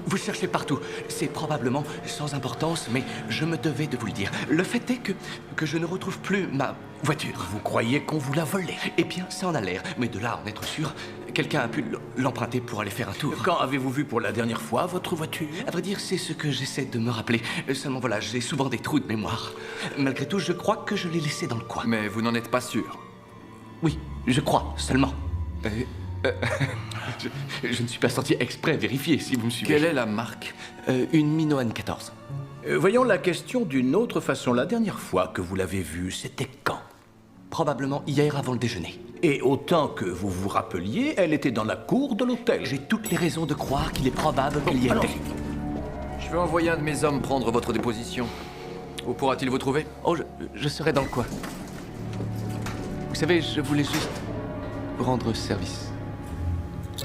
Vous cherchez partout. C'est probablement sans importance, mais je me devais de vous le dire. Le fait est que je ne retrouve plus ma voiture. Vous croyez qu'on vous l'a volée? Eh bien, ça en a l'air. Mais de là à en être sûr, quelqu'un a pu l'emprunter pour aller faire un tour. Quand avez-vous vu pour la dernière fois votre voiture? À vrai dire, c'est ce que j'essaie de me rappeler. Seulement voilà, j'ai souvent des trous de mémoire. Malgré tout, je crois que je l'ai laissée dans le coin. Mais vous n'en êtes pas sûr? Oui, je crois, seulement. Je ne suis pas sorti exprès vérifier, si vous me suivez. Quelle est la marque? Une Minoan 14. Voyons la question d'une autre façon. La dernière fois que vous l'avez vue, c'était quand? Probablement hier avant le déjeuner. Et autant que vous vous rappeliez, elle était dans la cour de l'hôtel. J'ai toutes les raisons de croire qu'il est probable qu'il y était. Je vais envoyer un de mes hommes prendre votre déposition. Où pourra-t-il vous trouver? Oh, je serai dans le coin. Vous savez, je voulais juste rendre service. Je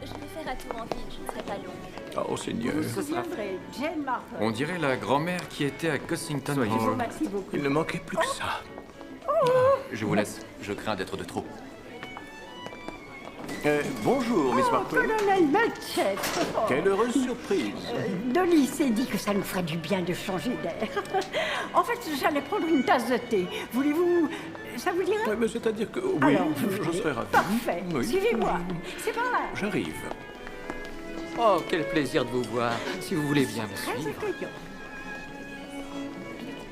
vais faire un tour en ville, je ne serai pas longue. Oh, Seigneur. Vous vous souviendrez, Jane Marple. On dirait la grand-mère qui était à Cossington Hall. Merci beaucoup. Il ne manquait plus que ça. Je vous laisse. Je crains d'être de trop. Bonjour, Miss Marple. Colonel Melchett. Quelle heureuse surprise. Dolly s'est dit que ça nous ferait du bien de changer d'air. En fait, j'allais prendre une tasse de thé. Voulez-vous... Ça vous dirait? Oui, mais c'est-à-dire que... Oui, Alors, je serais ravi. Parfait. Oui. Suivez-moi. C'est par là. J'arrive. Oh, quel plaisir de vous voir. Si vous voulez bien me Très suivre. accueillant.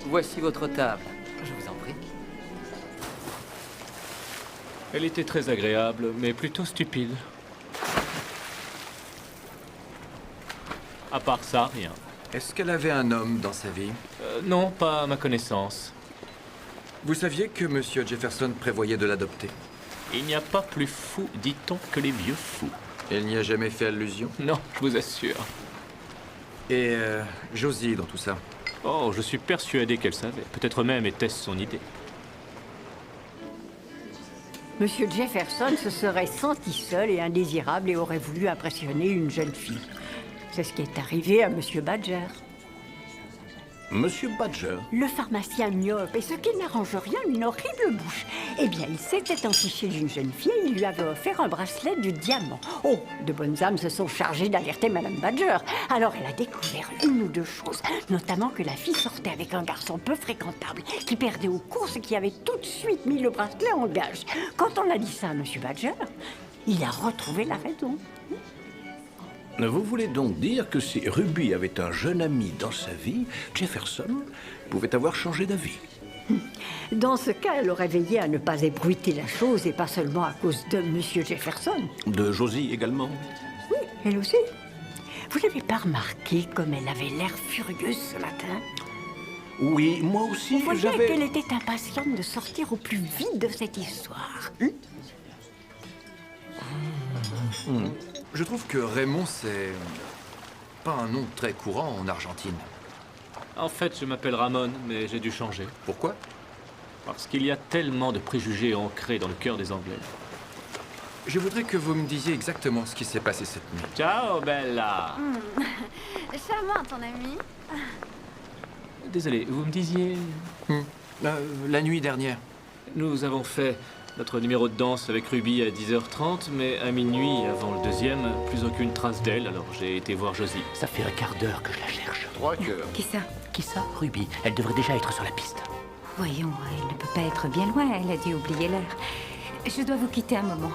Voici votre table. Je vous en prie. Elle était très agréable, mais plutôt stupide. À part ça, rien. Est-ce qu'elle avait un homme dans sa vie? Non, pas à ma connaissance. Vous saviez que M. Jefferson prévoyait de l'adopter? Il n'y a pas plus fou, dit-on, que les vieux fous. Elle n'y a jamais fait allusion? Non, je vous assure. Et Josie dans tout ça? Oh, je suis persuadé qu'elle savait. Peut-être même était-ce son idée. Monsieur Jefferson se serait senti seul et indésirable et aurait voulu impressionner une jeune fille. C'est ce qui est arrivé à Monsieur Badger. Monsieur Badger? Le pharmacien myope, et ce qui n'arrange rien, une horrible bouche. Eh bien, il s'était entiché d'une jeune fille et il lui avait offert un bracelet de diamant. Oh, de bonnes âmes se sont chargées d'alerter Madame Badger. Alors elle a découvert une ou deux choses, notamment que la fille sortait avec un garçon peu fréquentable, qui perdait aux courses et qui avait tout de suite mis le bracelet en gage. Quand on a dit ça à Monsieur Badger, il a retrouvé la raison. Vous voulez donc dire que si Ruby avait un jeune ami dans sa vie, Jefferson pouvait avoir changé d'avis? Dans ce cas, elle aurait veillé à ne pas ébruiter la chose, et pas seulement à cause de Monsieur Jefferson. De Josie également? Oui, elle aussi. Vous n'avez pas remarqué comme elle avait l'air furieuse ce matin? Oui, moi aussi, Vous voyez j'avais... qu'elle était impatiente de sortir au plus vite de cette histoire. Je trouve que Raymond, c'est pas un nom très courant en Argentine. En fait, je m'appelle Ramon, mais j'ai dû changer. Pourquoi? Parce qu'il y a tellement de préjugés ancrés dans le cœur des Anglais. Je voudrais que vous me disiez exactement ce qui s'est passé cette nuit. Ciao, Bella. Charmant, ton ami. Désolé, vous me disiez... La nuit dernière. Nous avons fait notre numéro de danse avec Ruby à 10h30, mais à minuit, avant le deuxième, plus aucune trace d'elle, alors j'ai été voir Josie. Ça fait un quart d'heure que je la cherche. 3 cœurs. Qui ça? Qui ça? Ruby. Elle devrait déjà être sur la piste. Voyons, elle ne peut pas être bien loin. Elle a dû oublier l'heure. Je dois vous quitter un moment.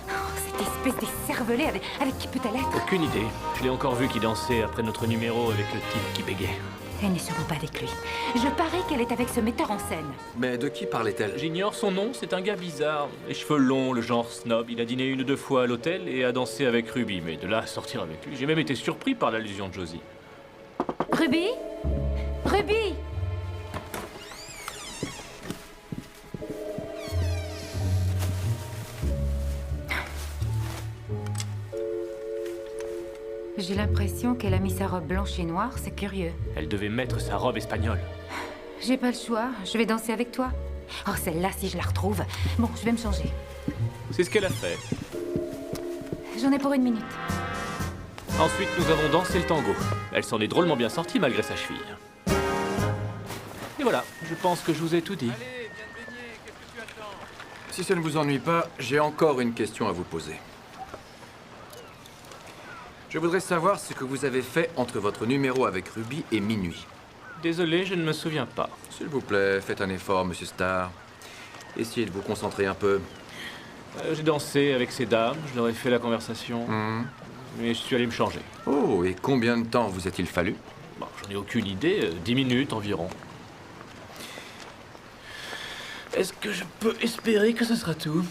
Oh, cette espèce d'écervelé, avec qui peut-elle être? Aucune idée. Je l'ai encore vu qui dansait après notre numéro avec le type qui bégait. Elle n'est sûrement pas avec lui. Je parie qu'elle est avec ce metteur en scène. Mais de qui parlait-elle? J'ignore son nom, c'est un gars bizarre. Les cheveux longs, le genre snob. Il a dîné 1 ou 2 fois à l'hôtel et a dansé avec Ruby. Mais de là à sortir avec lui, j'ai même été surpris par l'allusion de Josie. Ruby? Ruby? J'ai l'impression qu'elle a mis sa robe blanche et noire, c'est curieux. Elle devait mettre sa robe espagnole. J'ai pas le choix, je vais danser avec toi. Oh, celle-là, si je la retrouve. Bon, je vais me changer. C'est ce qu'elle a fait. J'en ai pour 1 minute. Ensuite, nous avons dansé le tango. Elle s'en est drôlement bien sortie malgré sa cheville. Et voilà, je pense que je vous ai tout dit. Si ça ne vous ennuie pas, j'ai encore une question à vous poser. Je voudrais savoir ce que vous avez fait entre votre numéro avec Ruby et minuit. Désolé, je ne me souviens pas. S'il vous plaît, faites un effort, Monsieur Starr. Essayez de vous concentrer un peu. J'ai dansé avec ces dames, je leur ai fait la conversation. Et je suis allé me changer. Oh, et combien de temps vous a-t-il fallu? Bon, j'en ai aucune idée, 10 minutes environ. Est-ce que je peux espérer que ce sera tout?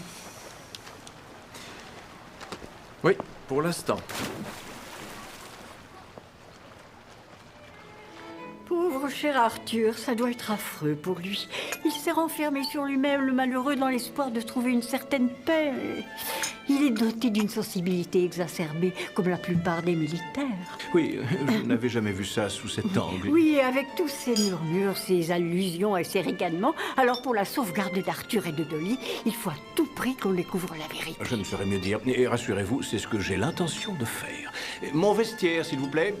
Oui, pour l'instant. Pauvre cher Arthur, ça doit être affreux pour lui. Il s'est renfermé sur lui-même, le malheureux, dans l'espoir de trouver une certaine paix. Il est doté d'une sensibilité exacerbée, comme la plupart des militaires. Oui, je n'avais jamais vu ça sous cet angle. Oui, et avec tous ces murmures, ces allusions et ces ricanements, alors pour la sauvegarde d'Arthur et de Dolly, il faut à tout prix qu'on découvre la vérité. Je ne saurais mieux dire. Et rassurez-vous, c'est ce que j'ai l'intention de faire. Mon vestiaire, s'il vous plaît.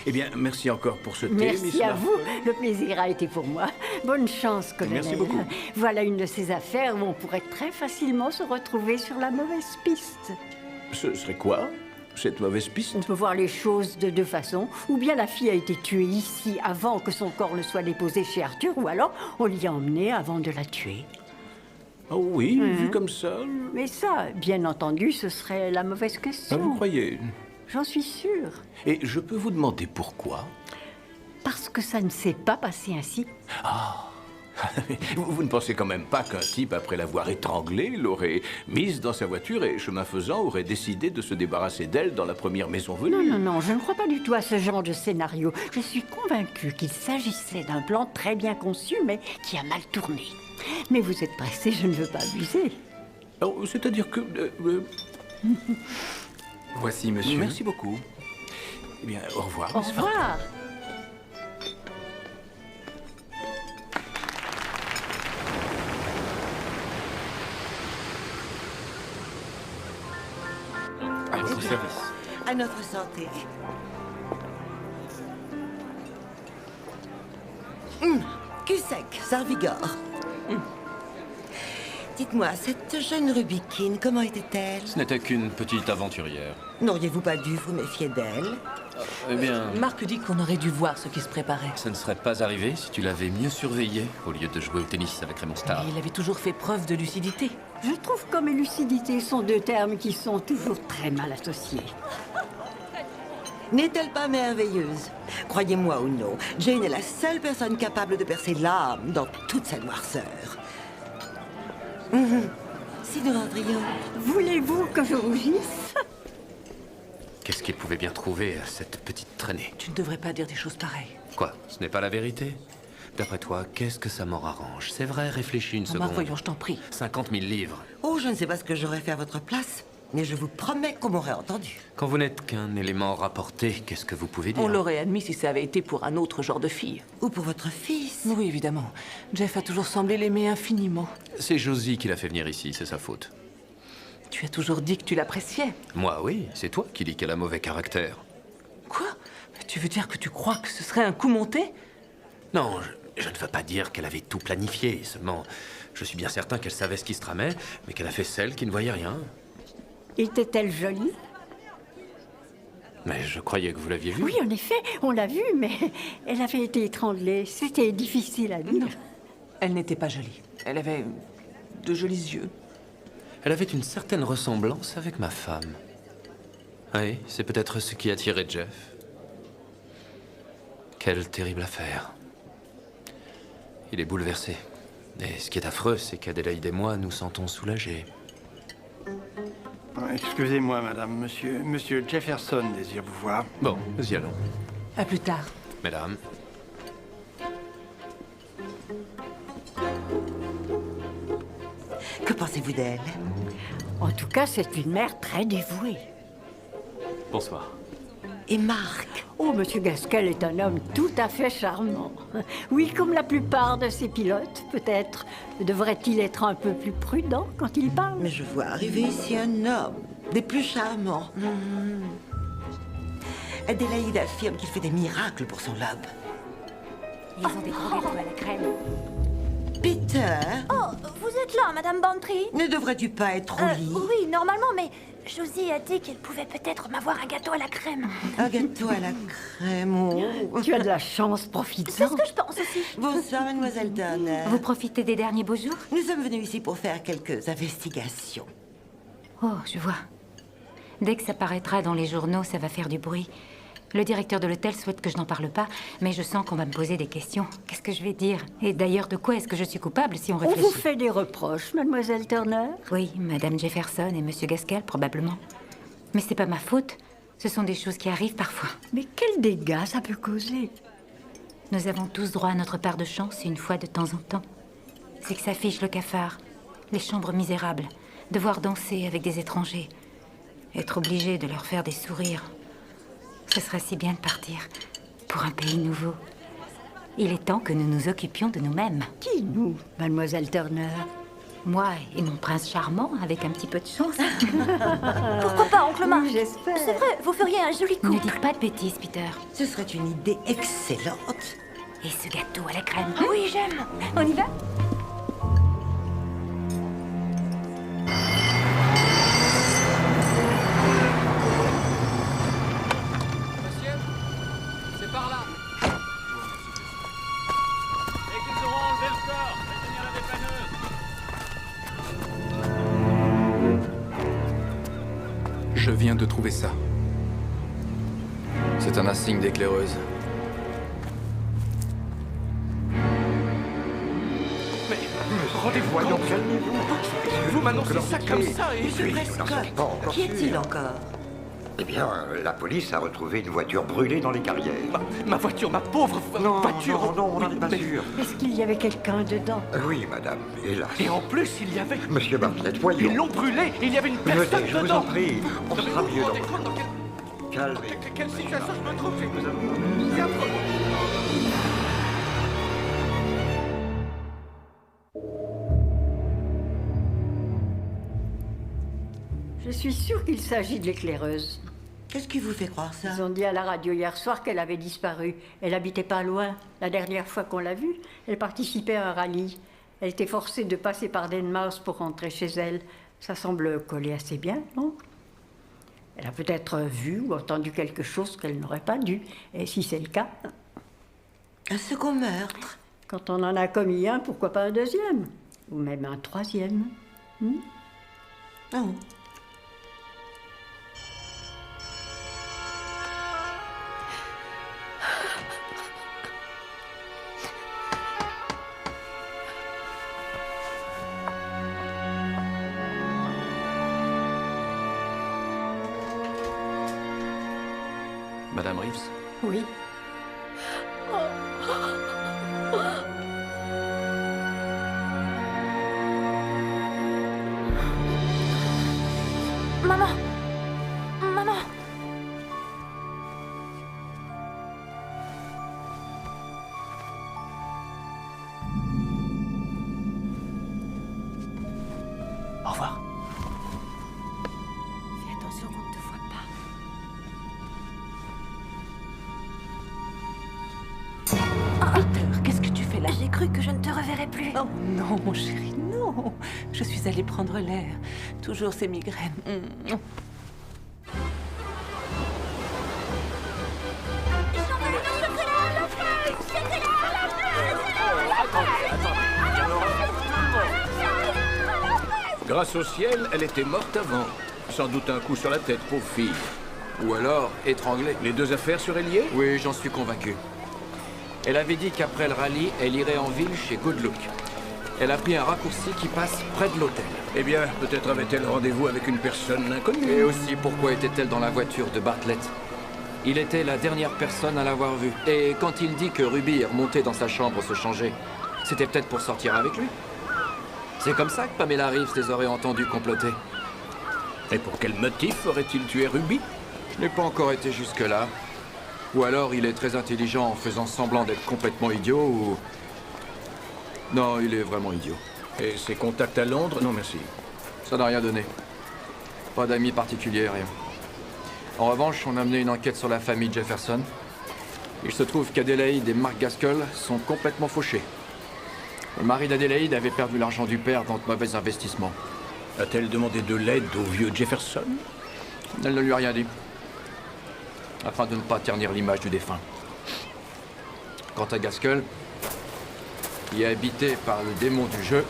Eh bien, merci encore pour ce thé, Merci Miss à Marple. vous, le plaisir a été pour moi. Bonne chance, colonel. Merci beaucoup. Voilà une de ces affaires où on pourrait très facilement se retrouver sur la mauvaise piste. Ce serait quoi, cette mauvaise piste? On peut voir les choses de deux façons. Ou bien la fille a été tuée ici avant que son corps ne soit déposé chez Arthur, ou alors on l'y a emmenée avant de la tuer. Oh oui, vu comme ça. Mais ça, bien entendu, ce serait la mauvaise question. Ah, vous croyez? J'en suis sûre. Et je peux vous demander pourquoi? Parce que ça ne s'est pas passé ainsi. Ah. Vous ne pensez quand même pas qu'un type, après l'avoir étranglée, l'aurait mise dans sa voiture et, chemin faisant, aurait décidé de se débarrasser d'elle dans la première maison venue? Non, non, non, je ne crois pas du tout à ce genre de scénario. Je suis convaincue qu'il s'agissait d'un plan très bien conçu, mais qui a mal tourné. Mais vous êtes pressé, je ne veux pas abuser. Oh, c'est-à-dire que... Voici, monsieur. Merci beaucoup. Eh bien, au revoir. Au Miss revoir. À votre service. À notre santé. Cul sec, ça revigore. Dites-moi, cette jeune Ruby Keene, comment était-elle? Ce n'était qu'une petite aventurière. N'auriez-vous pas dû vous méfier d'elle? Eh bien, Marc dit qu'on aurait dû voir ce qui se préparait. ça ne serait pas arrivé si tu l'avais mieux surveillée au lieu de jouer au tennis avec Raymond Starr. Et il avait toujours fait preuve de lucidité. Je trouve comme et lucidité sont deux termes qui sont toujours très mal associés. N'est-elle pas merveilleuse? Croyez-moi ou non, Jane est la seule personne capable de percer l'âme dans toute sa noirceur. Si nous rentrions... Voulez-vous que je rougisse? Qu'est-ce qu'il pouvait bien trouver à cette petite traînée? Tu ne devrais pas dire des choses pareilles. Quoi? Ce n'est pas la vérité? D'après toi, qu'est-ce que ça m'en arrange? C'est vrai, réfléchis une seconde. Voyons, je t'en prie. 50 000 livres. Oh, je ne sais pas ce que j'aurais fait à votre place, mais je vous promets qu'on m'aurait entendu. Quand vous n'êtes qu'un élément rapporté, qu'est-ce que vous pouvez dire? On l'aurait admis si ça avait été pour un autre genre de fille. Ou pour votre fils. Oui, évidemment. Jeff a toujours semblé l'aimer infiniment. C'est Josie qui l'a fait venir ici, c'est sa faute. Tu as toujours dit que tu l'appréciais. Moi, oui, c'est toi qui dis qu'elle a mauvais caractère. Quoi? Tu veux dire que tu crois que ce serait un coup monté? Non, je ne veux pas dire qu'elle avait tout planifié, seulement je suis bien certain qu'elle savait ce qui se tramait, mais qu'elle a fait celle qui ne voyait rien. Était-elle jolie? Mais je croyais que vous l'aviez vue. Oui, en effet, on l'a vue, mais elle avait été étranglée. C'était difficile à dire. Non, elle n'était pas jolie. Elle avait de jolis yeux. Elle avait une certaine ressemblance avec ma femme. Oui, c'est peut-être ce qui attirait Jeff. Quelle terrible affaire. Il est bouleversé. Et ce qui est affreux, c'est qu'Adélaïde et moi nous sentons soulagés. Excusez-moi, madame. Monsieur Jefferson désire vous voir. Bon, nous y allons. À plus tard. Mesdames. Que pensez-vous d'elle? En tout cas, c'est une mère très dévouée. Bonsoir. et Marc. Oh, Monsieur Gaskell est un homme tout à fait charmant. Oui, comme la plupart de ses pilotes, peut-être. Devrait-il être un peu plus prudent quand il parle? Mais je vois arriver ici un homme, des plus charmants. Adélaïde affirme qu'il fait des miracles pour son lobe. Ils ont des gros gâteaux à la crème. Peter, Oh, vous êtes là, Madame Bantry? ne devrais-tu pas être au lit? Oui, normalement, mais Josie a dit qu'elle pouvait peut-être m'avoir un gâteau à la crème. Un gâteau à la crème, oh. Tu as de la chance, profite-en. C'est ce que je pense aussi. Bonsoir, mademoiselle Turner. Vous profitez des derniers beaux jours? Nous sommes venus ici pour faire quelques investigations. Oh, je vois. Dès que ça paraîtra dans les journaux, ça va faire du bruit. Le directeur de l'hôtel souhaite que je n'en parle pas, mais je sens qu'on va me poser des questions. Qu'est-ce que je vais dire? Et d'ailleurs, de quoi est-ce que je suis coupable si on On réfléchit? vous fait des reproches, Mademoiselle Turner? Oui, Madame Jefferson et Monsieur Gaskell, probablement. Mais c'est pas ma faute. Ce sont des choses qui arrivent parfois. Mais quels dégâts ça peut causer? Nous avons tous droit à notre part de chance une fois de temps en temps. C'est que s'affiche le cafard, les chambres misérables, devoir danser avec des étrangers, être obligé de leur faire des sourires. Ce sera si bien de partir pour un pays nouveau. Il est temps que nous nous occupions de nous-mêmes. Qui, nous, Mademoiselle Turner? Moi et mon prince charmant, avec un petit peu de chance. Pourquoi pas, oncle Marc? Oui, j'espère. C'est vrai, vous feriez un joli couple. Ne dites pas de bêtises, Peter. Ce serait une idée excellente. Et ce gâteau à la crème? Oui, j'aime. On y va? Monsieur, c'est par là. Et qu'ils auront enlevé le corps, prévenir la dépanneuse. Je viens de trouver ça. C'est un insigne d'éclaireuse. Rendez-vous, voyons, calmez-vous. Vous m'annoncez ça comme ça et... Monsieur Prescott, qui est-il encore? Eh bien, la police a retrouvé une voiture brûlée dans les carrières. Ma voiture, ma pauvre voiture. Non, on n'en est pas sûr. Est-ce qu'il y avait quelqu'un dedans? Oui, madame, hélas. Et en plus, il y avait... Monsieur Bartlett, voyons. Ils l'ont brûlé, il y avait une personne Venez, je vous dedans. en prie. On sera mieux dans... Calmez. Quelle situation je me trouve? Je suis sûre qu'il s'agit de l'éclaireuse. Qu'est-ce qui vous fait croire ça? Ils ont dit à la radio hier soir qu'elle avait disparu. Elle habitait pas loin. La dernière fois qu'on l'a vue, elle participait à un rallye. Elle était forcée de passer par Denmark pour rentrer chez elle. Ça semble coller assez bien, non? Elle a peut-être vu ou entendu quelque chose qu'elle n'aurait pas dû. Et si c'est le cas... Un second meurtre? Quand on en a commis un, pourquoi pas un deuxième? Ou même un troisième? Oh. Madame Reeves? Oui. Maman! Maman! Au revoir. Fais attention qu'on ne te voit pas. Peter, qu'est-ce que tu fais là? J'ai cru que je ne te reverrais plus. Oh non, mon chéri, non. Je suis allée prendre l'air. Toujours ces migraines. Grâce au ciel, elle était morte avant. Sans doute un coup sur la tête, pauvre fille. Ou alors, étranglée. Les deux affaires seraient liées? Oui, j'en suis convaincu. Elle avait dit qu'après le rallye, elle irait en ville chez Goodlook. Elle a pris un raccourci qui passe près de l'hôtel. Eh bien, peut-être avait-elle rendez-vous avec une personne inconnue. Et aussi, pourquoi était-elle dans la voiture de Bartlett? Il était la dernière personne à l'avoir vue. Et quand il dit que Ruby est remontée dans sa chambre se changer, c'était peut-être pour sortir avec lui. C'est comme ça que Pamela Reeves les aurait entendus comploter. Et pour quel motif aurait-il tué Ruby? Je n'ai pas encore été jusque-là. Ou alors il est très intelligent en faisant semblant d'être complètement idiot, ou... Non, il est vraiment idiot. Et ses contacts à Londres? Non, merci. Ça n'a rien donné. Pas d'amis particuliers, rien. En revanche, on a mené une enquête sur la famille Jefferson. Il se trouve qu'Adélaïde et Mark Gaskell sont complètement fauchés. Le mari d'Adélaïde avait perdu l'argent du père dans de mauvais investissements. A-t-elle demandé de l'aide au vieux Jefferson? Elle ne lui a rien dit. Afin de ne pas ternir l'image du défunt. Quant à Gaskell, qui est habité par le démon du jeu,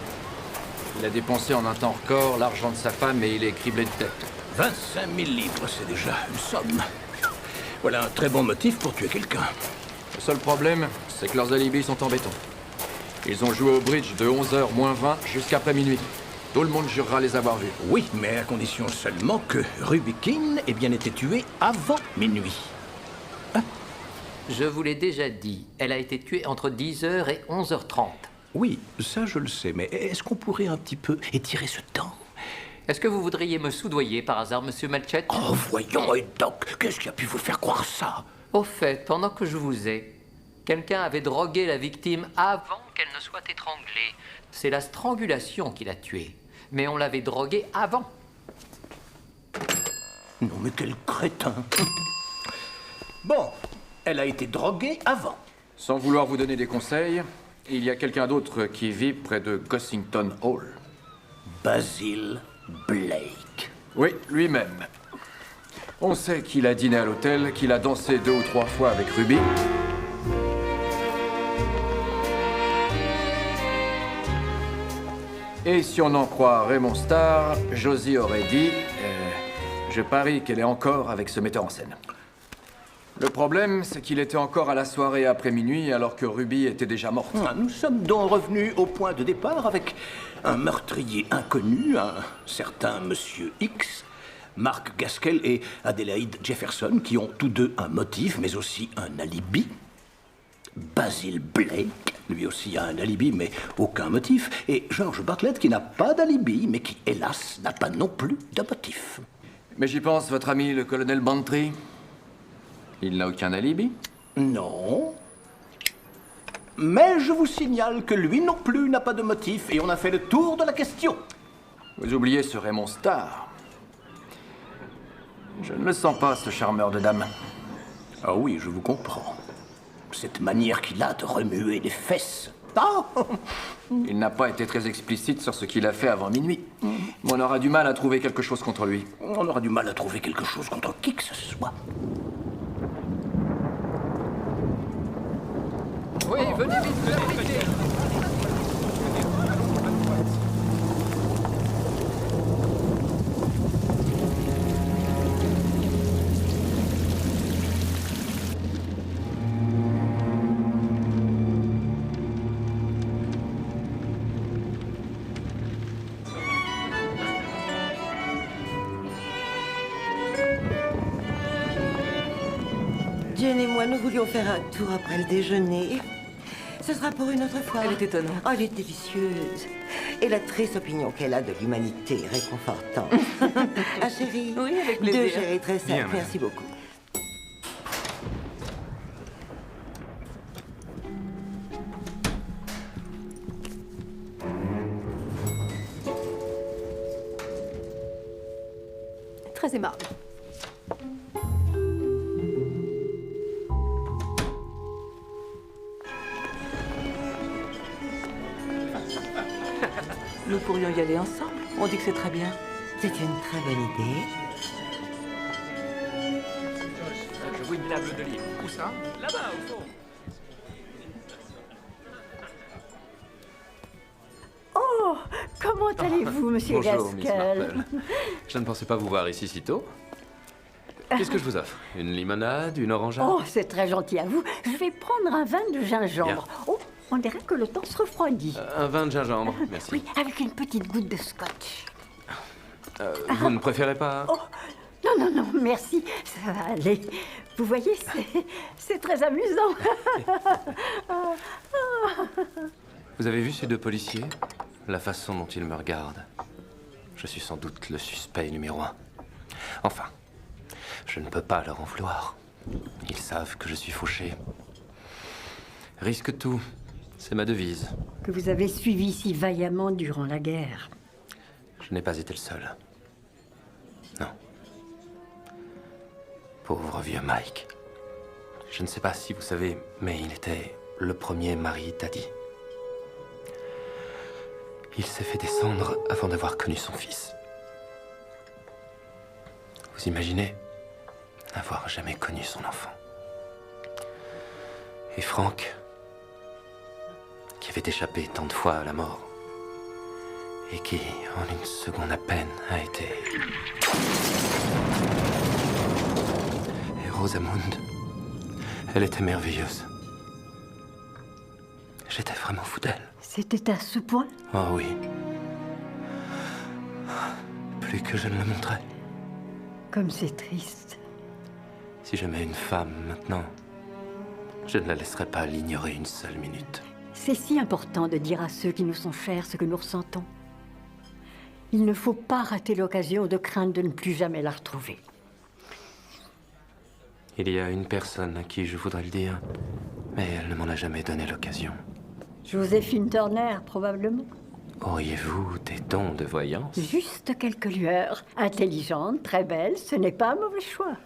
il a dépensé en un temps record l'argent de sa femme et il est criblé de dettes. 25 000 livres, c'est déjà une somme. Voilà un très bon motif pour tuer quelqu'un. Le seul problème, c'est que leurs alibis sont en béton. Ils ont joué au bridge de 11h moins 20 jusqu'après minuit. Tout le monde jurera les avoir vus. Oui, mais à condition seulement que Ruby Keene ait bien été tuée avant minuit. Je vous l'ai déjà dit, elle a été tuée entre 10h et 11h30. Oui, ça je le sais, mais est-ce qu'on pourrait un petit peu étirer ce temps? Est-ce que vous voudriez me soudoyer par hasard, monsieur Melchett? Oh, voyons, et Doc, qu'est-ce qui a pu vous faire croire ça? Au fait, pendant que je vous ai, quelqu'un avait drogué la victime avant qu'elle ne soit étranglée. C'est la strangulation qui l'a tuée. Mais on l'avait droguée avant. Non, mais quel crétin! Bon, elle a été droguée avant. Sans vouloir vous donner des conseils, il y a quelqu'un d'autre qui vit près de Gossington Hall. Basil Blake. Oui, lui-même. On sait qu'il a dîné à l'hôtel, qu'il a dansé 2 ou 3 fois avec Ruby. Et si on en croit Raymond Starr, Josie aurait dit je parie qu'elle est encore avec ce metteur en scène. Le problème, c'est qu'il était encore à la soirée après minuit alors que Ruby était déjà morte. Nous sommes donc revenus au point de départ avec un meurtrier inconnu, un certain Monsieur X, Mark Gaskell et Adélaïde Jefferson, qui ont tous deux un motif, mais aussi un alibi. Basil Blake, lui aussi a un alibi, mais aucun motif. Et George Bartlett, qui n'a pas d'alibi, mais qui, hélas, n'a pas non plus de motif. Mais j'y pense, votre ami, le colonel Bantry. Il n'a aucun alibi? Non. Mais je vous signale que lui non plus n'a pas de motif, et on a fait le tour de la question. Vous oubliez ce Raymond Starr. Je ne le sens pas, ce charmeur de dames. Ah oui, je vous comprends. Cette manière qu'il a de remuer les fesses. Ah! Il n'a pas été très explicite sur ce qu'il a fait avant minuit. Mais on aura du mal à trouver quelque chose contre lui. On aura du mal à trouver quelque chose contre qui que ce soit. Oui, venez vite, venez vite. Jane et moi, nous voulions faire un tour après le déjeuner. Ce sera pour une autre fois. Elle est étonnante. Oh, elle est délicieuse. Et la triste opinion qu'elle a de l'humanité est réconfortante. Ah, chérie? Oui, avec plaisir. 2 chéris, très simples. Bien, madame. Merci beaucoup. Très aimable. Nous pourrions y aller ensemble. On dit que c'est très bien. C'est une très bonne idée. Je vois une table de livres. Où ça? Là-bas, au fond. Oh, comment allez-vous, monsieur Bonjour, Miss Gaskell? Marple. Je ne pensais pas vous voir ici si tôt. Qu'est-ce que je vous offre? Une limonade? Une orangeade? Oh, c'est très gentil à vous. Je vais prendre un vin de gingembre. Bien. Oh, on dirait que le temps se refroidit. Un vin de gingembre, merci. Oui, avec une petite goutte de scotch. Vous ne préférez pas? Oh, non, non, non, merci. Ça va aller. Vous voyez, c'est très amusant. Vous avez vu ces 2 policiers? La façon dont ils me regardent. Je suis sans doute le suspect numéro 1. Enfin, Je ne peux pas leur en vouloir. Ils savent que je suis fauché. Risque tout, c'est ma devise. Que vous avez suivi si vaillamment durant la guerre. Je n'ai pas été le seul. Non. Pauvre vieux Mike. Je ne sais pas si vous savez, mais il était le premier mari d'Addie. Il s'est fait descendre avant d'avoir connu son fils. Vous imaginez n'avoir jamais connu son enfant. Et Frank, qui avait échappé tant de fois à la mort, et qui, en une seconde à peine, a été... Et Rosamund, elle était merveilleuse. J'étais vraiment fou d'elle. C'était à ce point? Oh oui. Plus que je ne le montrais. Comme c'est triste. Si j'aimais une femme maintenant, je ne la laisserais pas l'ignorer une seule minute. C'est si important de dire à ceux qui nous sont chers ce que nous ressentons. Il ne faut pas rater l'occasion de craindre de ne plus jamais la retrouver. Il y a une personne à qui je voudrais le dire, mais elle ne m'en a jamais donné l'occasion. Joséphine Turner, probablement. Auriez-vous des dons de voyance? Juste quelques lueurs. Intelligente, très belle, ce n'est pas un mauvais choix.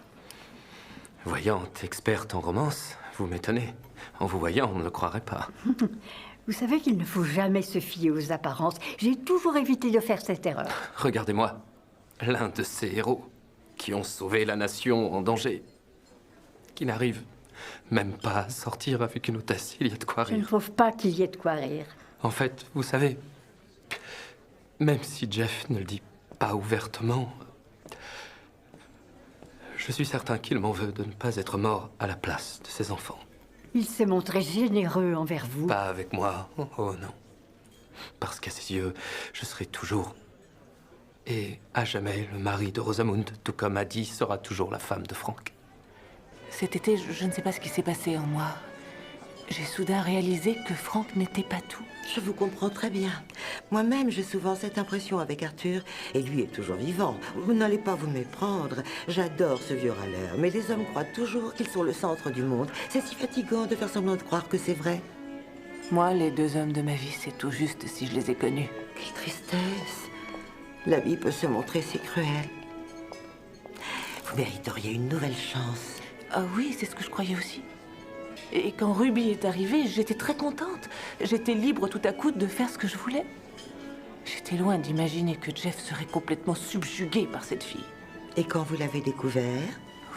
Voyante, experte en romance, vous m'étonnez. En vous voyant, on ne le croirait pas. Vous savez qu'il ne faut jamais se fier aux apparences. J'ai toujours évité de faire cette erreur. Regardez-moi, l'un de ces héros qui ont sauvé la nation en danger, qui n'arrive même pas à sortir avec une hôtesse. Il y a de quoi Je ne rire. trouve pas qu'il y ait de quoi rire. En fait, vous savez, même si Jeff ne le dit pas ouvertement, je suis certain qu'il m'en veut de ne pas être mort à la place de ses enfants. Il s'est montré généreux envers vous. Pas avec moi, oh non. Parce qu'à ses yeux, je serai toujours et à jamais le mari de Rosamund, tout comme Addie sera toujours la femme de Frank. Cet été, je ne sais pas ce qui s'est passé en moi. J'ai soudain réalisé que Frank n'était pas tout. Je vous comprends très bien. Moi-même, j'ai souvent cette impression avec Arthur, et lui est toujours vivant. Vous n'allez pas vous méprendre. J'adore ce vieux râleur, mais les hommes croient toujours qu'ils sont le centre du monde. C'est si fatigant de faire semblant de croire que c'est vrai. Moi, les deux hommes de ma vie, c'est tout juste si je les ai connus. Quelle tristesse. La vie peut se montrer si cruelle. Vous mériteriez une nouvelle chance. Ah oui, c'est ce que je croyais aussi. Et quand Ruby est arrivée, j'étais très contente. J'étais libre tout à coup de faire ce que je voulais. J'étais loin d'imaginer que Jeff serait complètement subjugué par cette fille. Et quand vous l'avez découvert?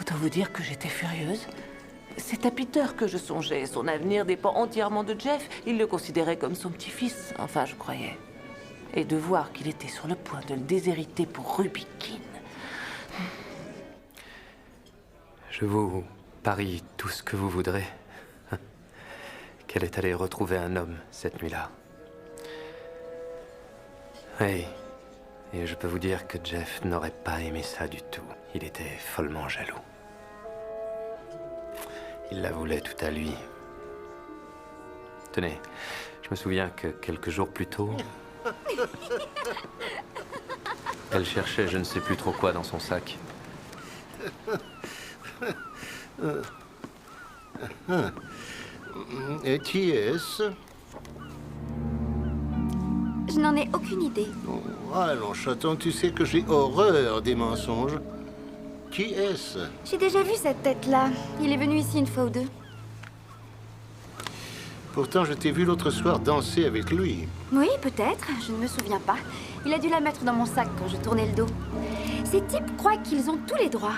Autant vous dire que j'étais furieuse. C'est à Peter que je songeais. Son avenir dépend entièrement de Jeff. Il le considérait comme son petit-fils. Enfin, je croyais. Et de voir qu'il était sur le point de le déshériter pour Ruby Keene. Je vous parie tout ce que vous voudrez qu'elle est allée retrouver un homme cette nuit-là. Oui, et je peux vous dire que Jeff n'aurait pas aimé ça du tout. Il était follement jaloux. Il la voulait tout à lui. Tenez, je me souviens que quelques jours plus tôt, elle cherchait je ne sais plus trop quoi dans son sac. Et qui est-ce? Je n'en ai aucune idée. Oh, allons, chaton, tu sais que j'ai horreur des mensonges. Qui est-ce? J'ai déjà vu cette tête-là. Il est venu ici une fois ou deux. Pourtant, je t'ai vu l'autre soir danser avec lui. Oui, peut-être. Je ne me souviens pas. Il a dû la mettre dans mon sac quand je tournais le dos. Ces types croient qu'ils ont tous les droits.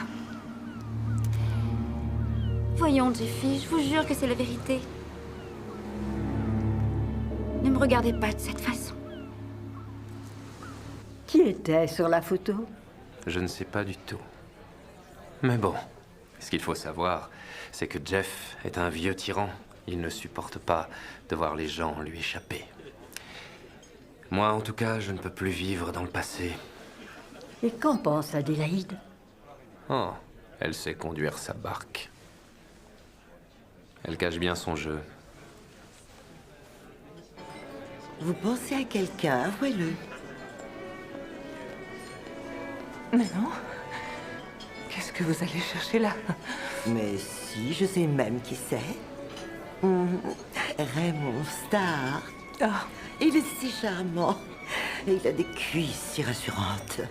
Voyons, Jeffy, je vous jure que c'est la vérité. Ne me regardez pas de cette façon. Qui était sur la photo? Je ne sais pas du tout. Mais bon, ce qu'il faut savoir, c'est que Jeff est un vieux tyran. Il ne supporte pas de voir les gens lui échapper. Moi, en tout cas, je ne peux plus vivre dans le passé. Et qu'en pense Adélaïde? Oh, elle sait conduire sa barque. Elle cache bien son jeu. Vous pensez à quelqu'un, avouez-le. Mais non. Qu'est-ce que... que vous allez chercher là. Mais si, je sais même qui c'est. Raymond Starr. Ah. Il est si charmant. Et il a des cuisses si rassurantes.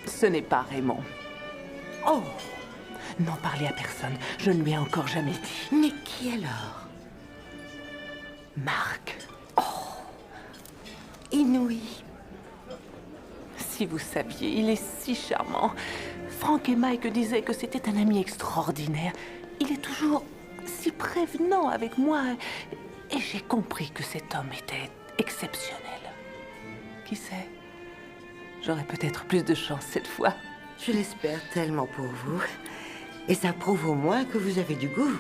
Ce n'est pas Raymond. Oh! N'en parlez à personne. Je ne lui ai encore jamais dit. Mais qui alors? Marc. Inouï. Si vous saviez, il est si charmant. Frank et Mike disaient que c'était un ami extraordinaire. Il est toujours si prévenant avec moi. Et j'ai compris que cet homme était exceptionnel. Qui sait? J'aurai peut-être plus de chance cette fois. Je l'espère tellement pour vous. Et ça prouve au moins que vous avez du goût.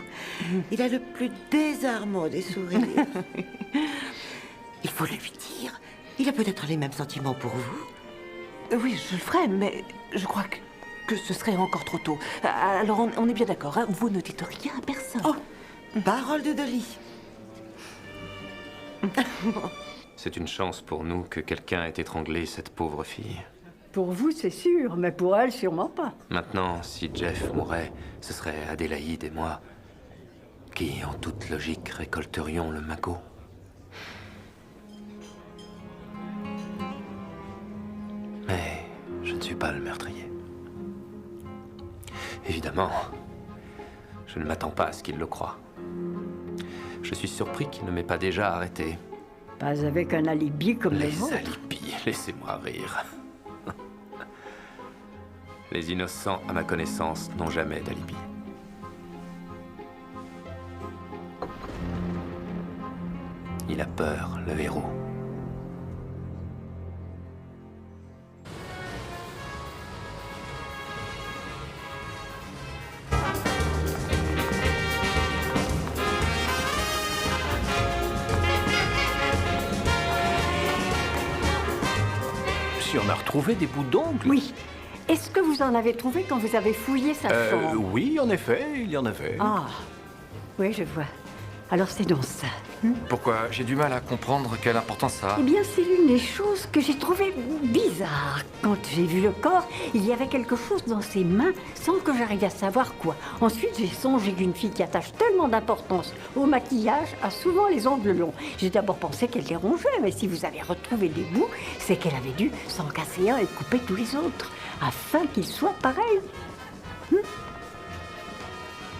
Il a le plus désarmant des sourires. Il faut le lui dire. Il a peut-être les mêmes sentiments pour vous. Oui, je le ferai, mais je crois que ce serait encore trop tôt. Alors, on est bien d'accord, hein? Vous ne dites rien à personne. Oh, parole de Dolly. C'est une chance pour nous que quelqu'un ait étranglé cette pauvre fille. Pour vous, c'est sûr, mais pour elle, sûrement pas. Maintenant, si Jeff mourait, ce serait Adélaïde et moi qui, en toute logique, récolterions le magot. Mais je ne suis pas le meurtrier. Évidemment, je ne m'attends pas à ce qu'il le croie. Je suis surpris qu'il ne m'ait pas déjà arrêté. Pas avec un alibi comme les Les autres. alibis, laissez-moi rire. Les innocents, à ma connaissance, n'ont jamais d'alibi. Il a peur, le héros. Si on a retrouvé des bouts d'ongles? Oui. Est-ce que vous en avez trouvé quand vous avez fouillé sa chambre? Oui, en effet, il y en avait. Ah, oui, je vois. Alors c'est donc ça. Pourquoi? J'ai du mal à comprendre quelle importance ça a. Eh bien, c'est l'une des choses que j'ai trouvées bizarres. Quand j'ai vu le corps, il y avait quelque chose dans ses mains sans que j'arrive à savoir quoi. Ensuite, j'ai songé qu'une fille qui attache tellement d'importance au maquillage a souvent les ongles longs. J'ai d'abord pensé qu'elle les rongeait, mais si vous avez retrouvé des bouts, c'est qu'elle avait dû s'en casser un et couper tous les autres, afin qu'ils soient pareils.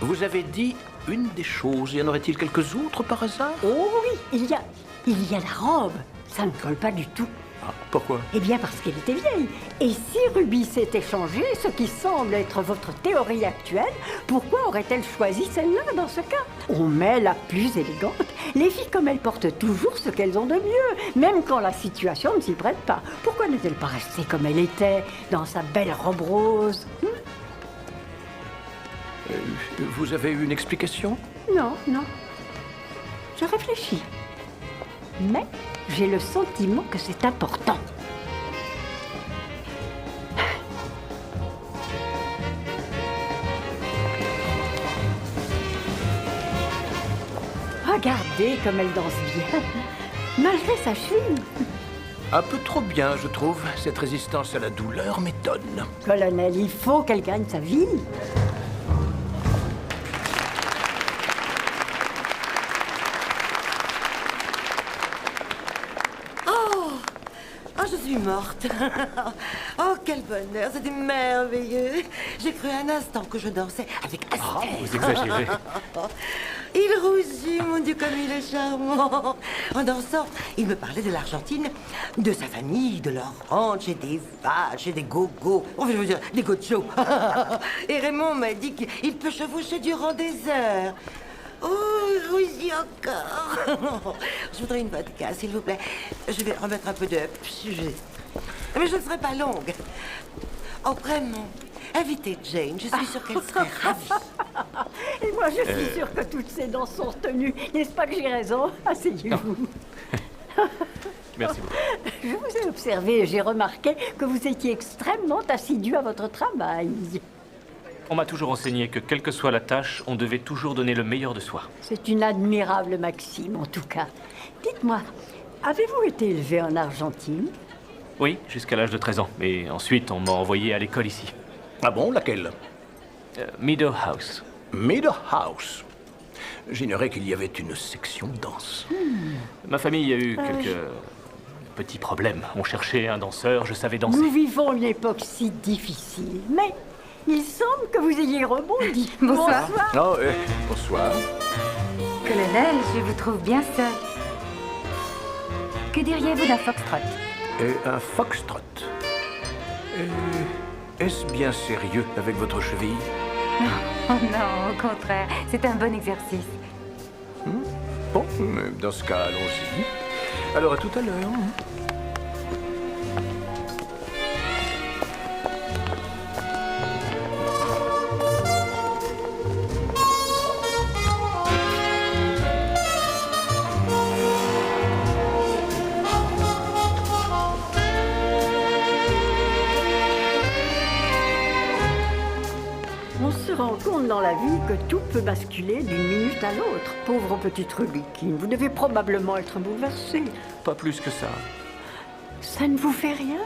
Vous avez dit une des choses. Y en aurait-il quelques autres par hasard? Oh oui, il y a la robe. Ça ne colle pas du tout. Ah, pourquoi? Eh bien parce qu'elle était vieille. Et si Ruby s'est échangée, ce qui semble être votre théorie actuelle, pourquoi aurait-elle choisi celle-là dans ce cas? On met la plus élégante. Les filles comme elles portent toujours ce qu'elles ont de mieux, même quand la situation ne s'y prête pas. Pourquoi n'est-elle pas restée comme elle était, dans sa belle robe rose? Vous avez une explication? Non, non. Je réfléchis. Mais j'ai le sentiment que c'est important. Regardez comme elle danse bien, malgré sa cheville. Un peu trop bien, je trouve. Cette résistance à la douleur m'étonne. Colonel, il faut qu'elle gagne sa vie. Oh, je suis morte. Oh, quel bonheur, c'était merveilleux. J'ai cru un instant que je dansais avec Estelle. Vous exagérez. Il rougit, mon Dieu, comme il est charmant. En dansant, il me parlait de l'Argentine, de sa famille, de leur ranch, et des vaches, et des gogos. Enfin, je veux dire, des gochos. Et Raymond m'a dit qu'il peut chevaucher durant des heures. Oh, il rougit encore. Je voudrais une vodka, s'il vous plaît. Je vais remettre un peu de sujet. Mais je ne serai pas longue. Oh, vraiment. Invitez Jane, je suis sûre qu'elle serait ravie. Et moi, je suis sûre que toutes ces danses sont retenues. N'est-ce pas que j'ai raison? Asseyez-vous. Merci beaucoup. Je vous ai observé et j'ai remarqué que vous étiez extrêmement assidu à votre travail. On m'a toujours enseigné que, quelle que soit la tâche, on devait toujours donner le meilleur de soi. C'est une admirable maxime, en tout cas. Dites-moi, avez-vous été élevé en Argentine? Oui, jusqu'à l'âge de 13 ans. Mais ensuite, on m'a envoyé à l'école ici. Ah bon, laquelle? Meadow House. Meadow House. J'ignorais qu'il y avait une section danse. Ma famille a eu quelques petits problèmes. On cherchait un danseur, je savais danser. Nous vivons une époque si difficile, mais il semble que vous ayez rebondi. Bonsoir. Oh, bonsoir. Colonel, je vous trouve bien seul. Que diriez-vous d'un foxtrot? Un foxtrot. Est-ce bien sérieux avec votre cheville? Oh non, au contraire, c'est un bon exercice. Bon, dans ce cas, allons-y. Alors, à tout à l'heure. On se rend compte dans la vie que tout peut basculer d'une minute à l'autre. Pauvre petite Rubikine, vous devez probablement être bouleversée. Pas plus que ça. Ça ne vous fait rien?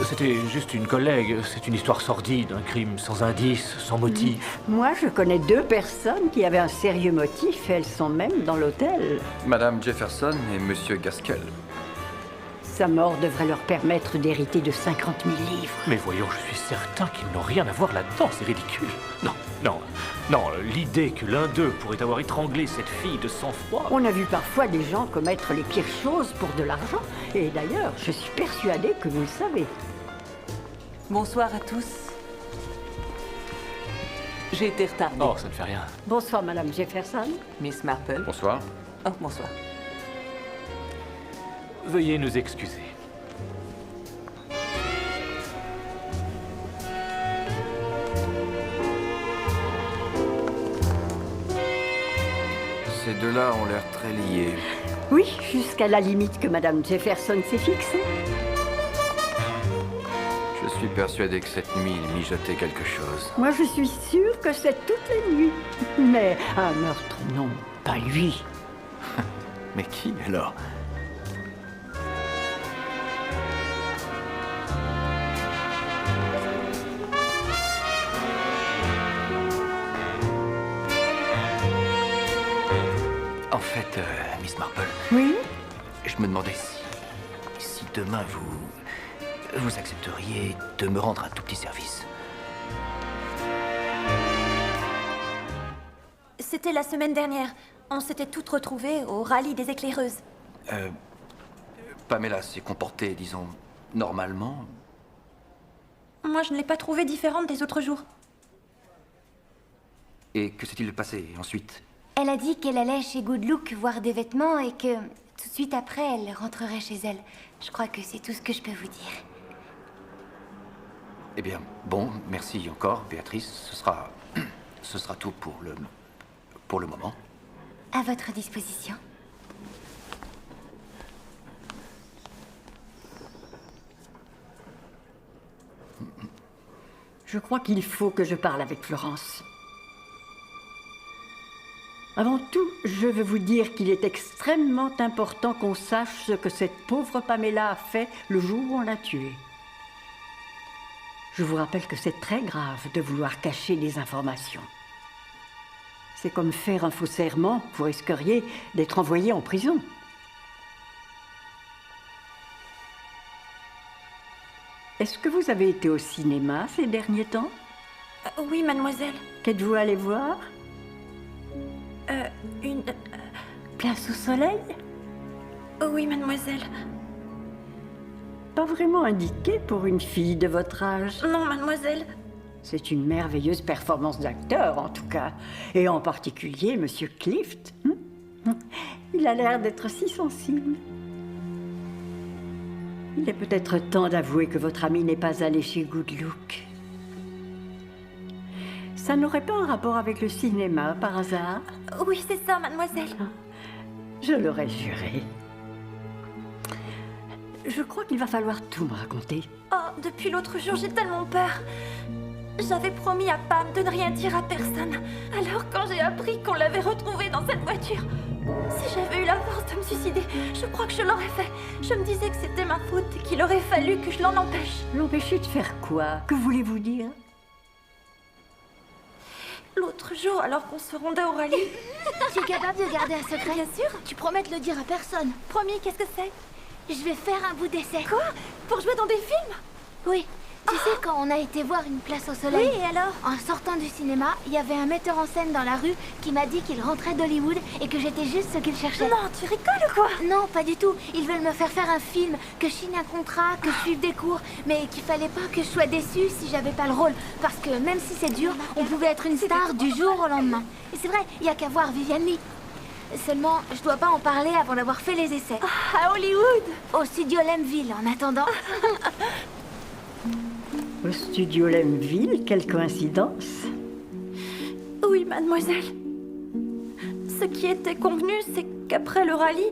C'était juste une collègue. C'est une histoire sordide, un crime sans indice, sans motif. Moi, je connais 2 personnes qui avaient un sérieux motif et elles sont même dans l'hôtel. Madame Jefferson et Monsieur Gaskell. Sa mort devrait leur permettre d'hériter de 50 000 livres. Mais voyons, je suis certain qu'ils n'ont rien à voir là-dedans, c'est ridicule. Non, l'idée que l'un d'eux pourrait avoir étranglé cette fille de sang-froid... On a vu parfois des gens commettre les pires choses pour de l'argent. Et d'ailleurs, je suis persuadée que vous le savez. Bonsoir à tous. J'ai été retardée. Oh, ça ne fait rien. Bonsoir, Madame Jefferson. Miss Marple. Bonsoir. Oh, bonsoir. Veuillez nous excuser. Ces deux-là ont l'air très liés. Oui, jusqu'à la limite que Madame Jefferson s'est fixée. Je suis persuadé que cette nuit, il mijotait quelque chose. Moi, je suis sûre que c'est toutes les nuits. Mais un meurtre, non, pas lui. Mais qui, alors? En fait, Miss Marple. Oui? Je me demandais si demain vous accepteriez de me rendre un tout petit service. C'était la semaine dernière. On s'était toutes retrouvées au rallye des éclaireuses. Pamela s'est comportée, disons, normalement. Moi, je ne l'ai pas trouvée différente des autres jours. Et que s'est-il passé ensuite? Elle a dit qu'elle allait chez Good Look voir des vêtements et que tout de suite après, elle rentrerait chez elle. Je crois que c'est tout ce que je peux vous dire. Eh bien, bon, merci encore, Béatrice. Ce sera tout pour le moment. À votre disposition. Je crois qu'il faut que je parle avec Florence. Avant tout, je veux vous dire qu'il est extrêmement important qu'on sache ce que cette pauvre Pamela a fait le jour où on l'a tuée. Je vous rappelle que c'est très grave de vouloir cacher des informations. C'est comme faire un faux serment, vous risqueriez d'être envoyé en prison. Est-ce que vous avez été au cinéma ces derniers temps? Oui, mademoiselle. Qu'êtes-vous allé voir? Une... Place au soleil? Oui, mademoiselle. Pas vraiment indiqué pour une fille de votre âge. Non, mademoiselle. C'est une merveilleuse performance d'acteur, en tout cas. Et en particulier, Monsieur Clift. Il a l'air d'être si sensible. Il est peut-être temps d'avouer que votre ami n'est pas allé chez Good Look. Ça n'aurait pas un rapport avec le cinéma, par hasard? Oui, c'est ça, mademoiselle. Je l'aurais juré. Je crois qu'il va falloir tout me raconter. Oh, depuis l'autre jour, j'ai tellement peur. J'avais promis à Pam de ne rien dire à personne. Alors, quand j'ai appris qu'on l'avait retrouvée dans cette voiture, Si j'avais eu la force de me suicider, je crois que je l'aurais fait. Je me disais que c'était ma faute et qu'il aurait fallu que je l'en empêche. L'empêcher de faire quoi? Que voulez-vous dire? L'autre jour, alors qu'on se rendait au rallye... Tu es capable de garder un secret? Bien sûr. Tu promets de le dire à personne? Promis, qu'est-ce que c'est? Je vais faire un bout d'essai. Quoi? Pour jouer dans des films? Oui. Tu sais, quand on a été voir Une place au soleil... Oui, et alors? En sortant du cinéma, il y avait un metteur en scène dans la rue qui m'a dit qu'il rentrait d'Hollywood et que j'étais juste ce qu'il cherchait. Non, tu rigoles ou quoi? Non, pas du tout. Ils veulent me faire un film, que je signe un contrat, que je suive des cours, mais qu'il fallait pas que je sois déçue si j'avais pas le rôle. Parce que même si c'est dur, on pouvait être une star du jour au lendemain. Et c'est vrai, il y a qu'à voir Vivian Lee. Seulement, je dois pas en parler avant d'avoir fait les essais. À Hollywood? Au studio Lemville, en attendant. Au studio Lemville, quelle coïncidence. Oui, mademoiselle. Ce qui était convenu, c'est qu'après le rallye,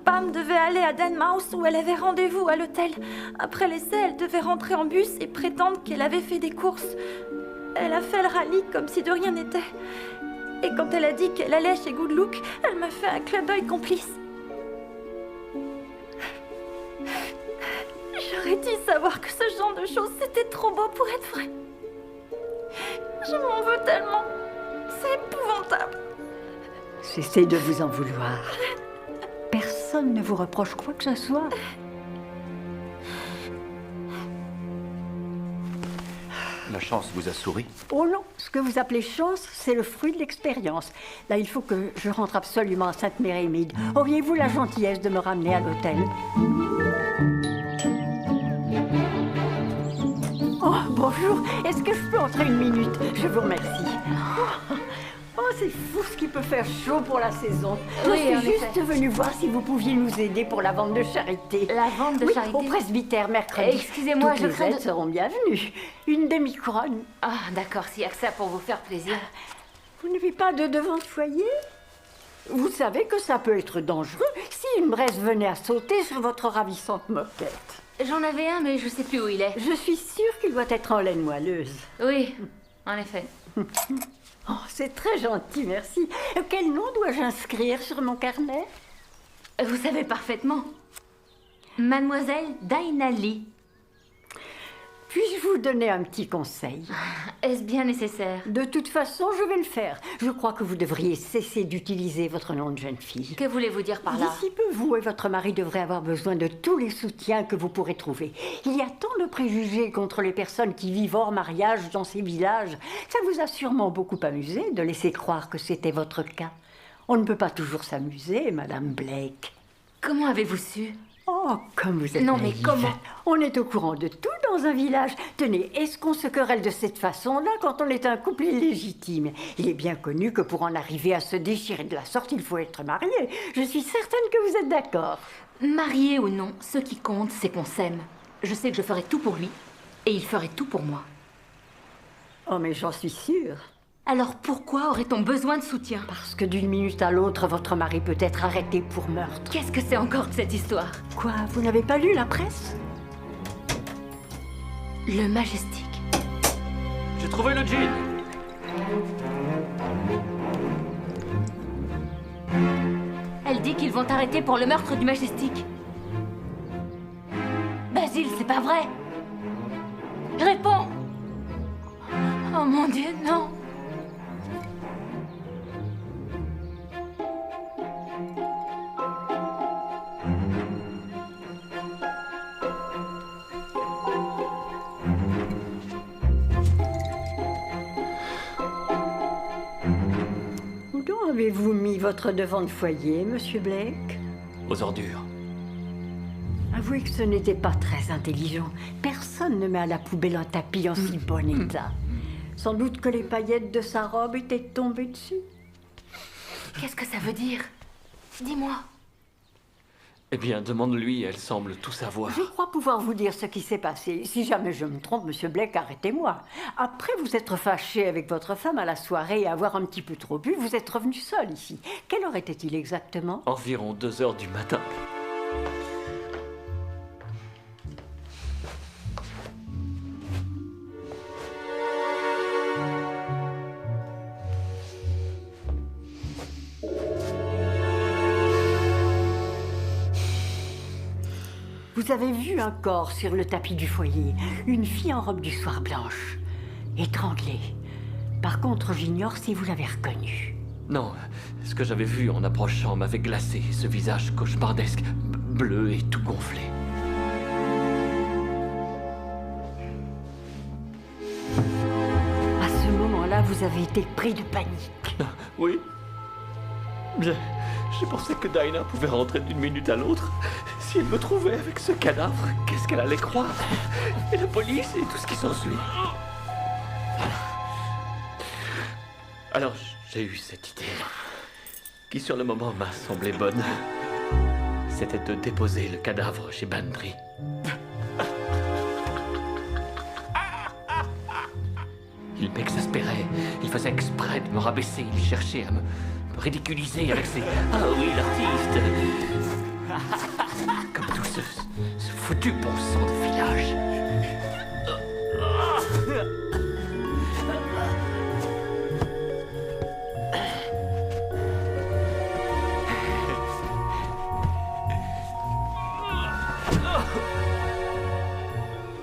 Pam devait aller à Denmouse où elle avait rendez-vous à l'hôtel. Après l'essai, elle devait rentrer en bus et prétendre qu'elle avait fait des courses. Elle a fait le rallye comme si de rien n'était. Et quand elle a dit qu'elle allait chez Good Look, elle m'a fait un clin d'œil complice. J'aurais dû savoir que ce genre de choses, c'était trop beau pour être vrai. Je m'en veux tellement. C'est épouvantable. Cessez de vous en vouloir. Personne ne vous reproche quoi que ce soit. La chance vous a souri? Oh non, ce que vous appelez chance, c'est le fruit de l'expérience. Là, il faut que je rentre absolument à Sainte-Mérémide. Auriez-vous la gentillesse de me ramener à l'hôtel? Oh, bonjour. Est-ce que je peux entrer une minute? Je vous remercie. Oh, c'est fou ce qui peut faire chaud pour la saison. Oui, Je en suis juste effet. venue voir si vous pouviez nous aider pour la vente de charité. La vente de Oui, charité? au presbytère mercredi. Excusez-moi, Toutes je les crains aides de... seront bienvenues. Une demi-couronne. Ah, d'accord, s'il y a que ça pour vous faire plaisir. Vous n'avez pas de devant de foyer? Vous savez que ça peut être dangereux si une braise venait à sauter sur votre ravissante moquette. J'en avais un, mais je sais plus où il est. Je suis sûre qu'il doit être en laine moelleuse. Oui, en effet. Oh, c'est très gentil, merci. Quel nom dois-je inscrire sur mon carnet? Vous savez parfaitement. Mademoiselle Dinah Lee. Puis-je vous donner un petit conseil? Est-ce bien nécessaire? De toute façon, je vais le faire. Je crois que vous devriez cesser d'utiliser votre nom de jeune fille. Que voulez-vous dire par là? D'ici peu, vous et votre mari devraient avoir besoin de tous les soutiens que vous pourrez trouver. Il y a tant de préjugés contre les personnes qui vivent hors mariage dans ces villages. Ça vous a sûrement beaucoup amusé de laisser croire que c'était votre cas. On ne peut pas toujours s'amuser, Madame Blake. Comment avez-vous su? Oh, comme vous êtes Non, mais naïve. comment? On est au courant de tout dans un village. Tenez, est-ce qu'on se querelle de cette façon-là quand on est un couple illégitime? Il est bien connu que pour en arriver à se déchirer de la sorte, il faut être marié. Je suis certaine que vous êtes d'accord. Marié ou non, ce qui compte, c'est qu'on s'aime. Je sais que je ferai tout pour lui, et il ferait tout pour moi. Oh, mais j'en suis sûre. Alors pourquoi aurait-on besoin de soutien? Parce que d'une minute à l'autre, votre mari peut être arrêté pour meurtre. Qu'est-ce que c'est encore que cette histoire? Quoi? Vous n'avez pas lu la presse? Le Majestic. J'ai trouvé le jean. Elle dit qu'ils vont t'arrêter pour le meurtre du Majestic. Basile, c'est pas vrai. Réponds. Oh mon Dieu, non. Où donc avez-vous mis votre devant de foyer, Monsieur Blake? Aux ordures. Avouez que ce n'était pas très intelligent. Personne ne met à la poubelle un tapis en si bon état. Sans doute que les paillettes de sa robe étaient tombées dessus. Qu'est-ce que ça veut dire? Dis-moi. Eh bien, demande-lui, elle semble tout savoir. Je crois pouvoir vous dire ce qui s'est passé. Si jamais je me trompe, Monsieur Blake, arrêtez-moi. Après vous être fâché avec votre femme à la soirée et avoir un petit peu trop bu, vous êtes revenu seul ici. Quelle heure était-il exactement? Environ 2 heures du matin. vous avez vu un corps sur le tapis du foyer. Une fille en robe du soir blanche. Étranglée. Par contre, j'ignore si vous l'avez reconnue. Non, ce que j'avais vu en approchant m'avait glacé, ce visage cauchemardesque, bleu et tout gonflé. À ce moment-là, vous avez été pris de panique. Oui. J'ai pensé que Dinah pouvait rentrer d'une minute à l'autre. Si elle me trouvait avec ce cadavre, qu'est-ce qu'elle allait croire? Et la police et tout ce qui s'ensuit. Alors, j'ai eu cette idée, qui sur le moment m'a semblé bonne. C'était de déposer le cadavre chez Bantry. Il m'exaspérait, il faisait exprès de me rabaisser, il cherchait à me ridiculiser avec ses « Ah oui, l'artiste !» Comme tout ce foutu bon sang de village.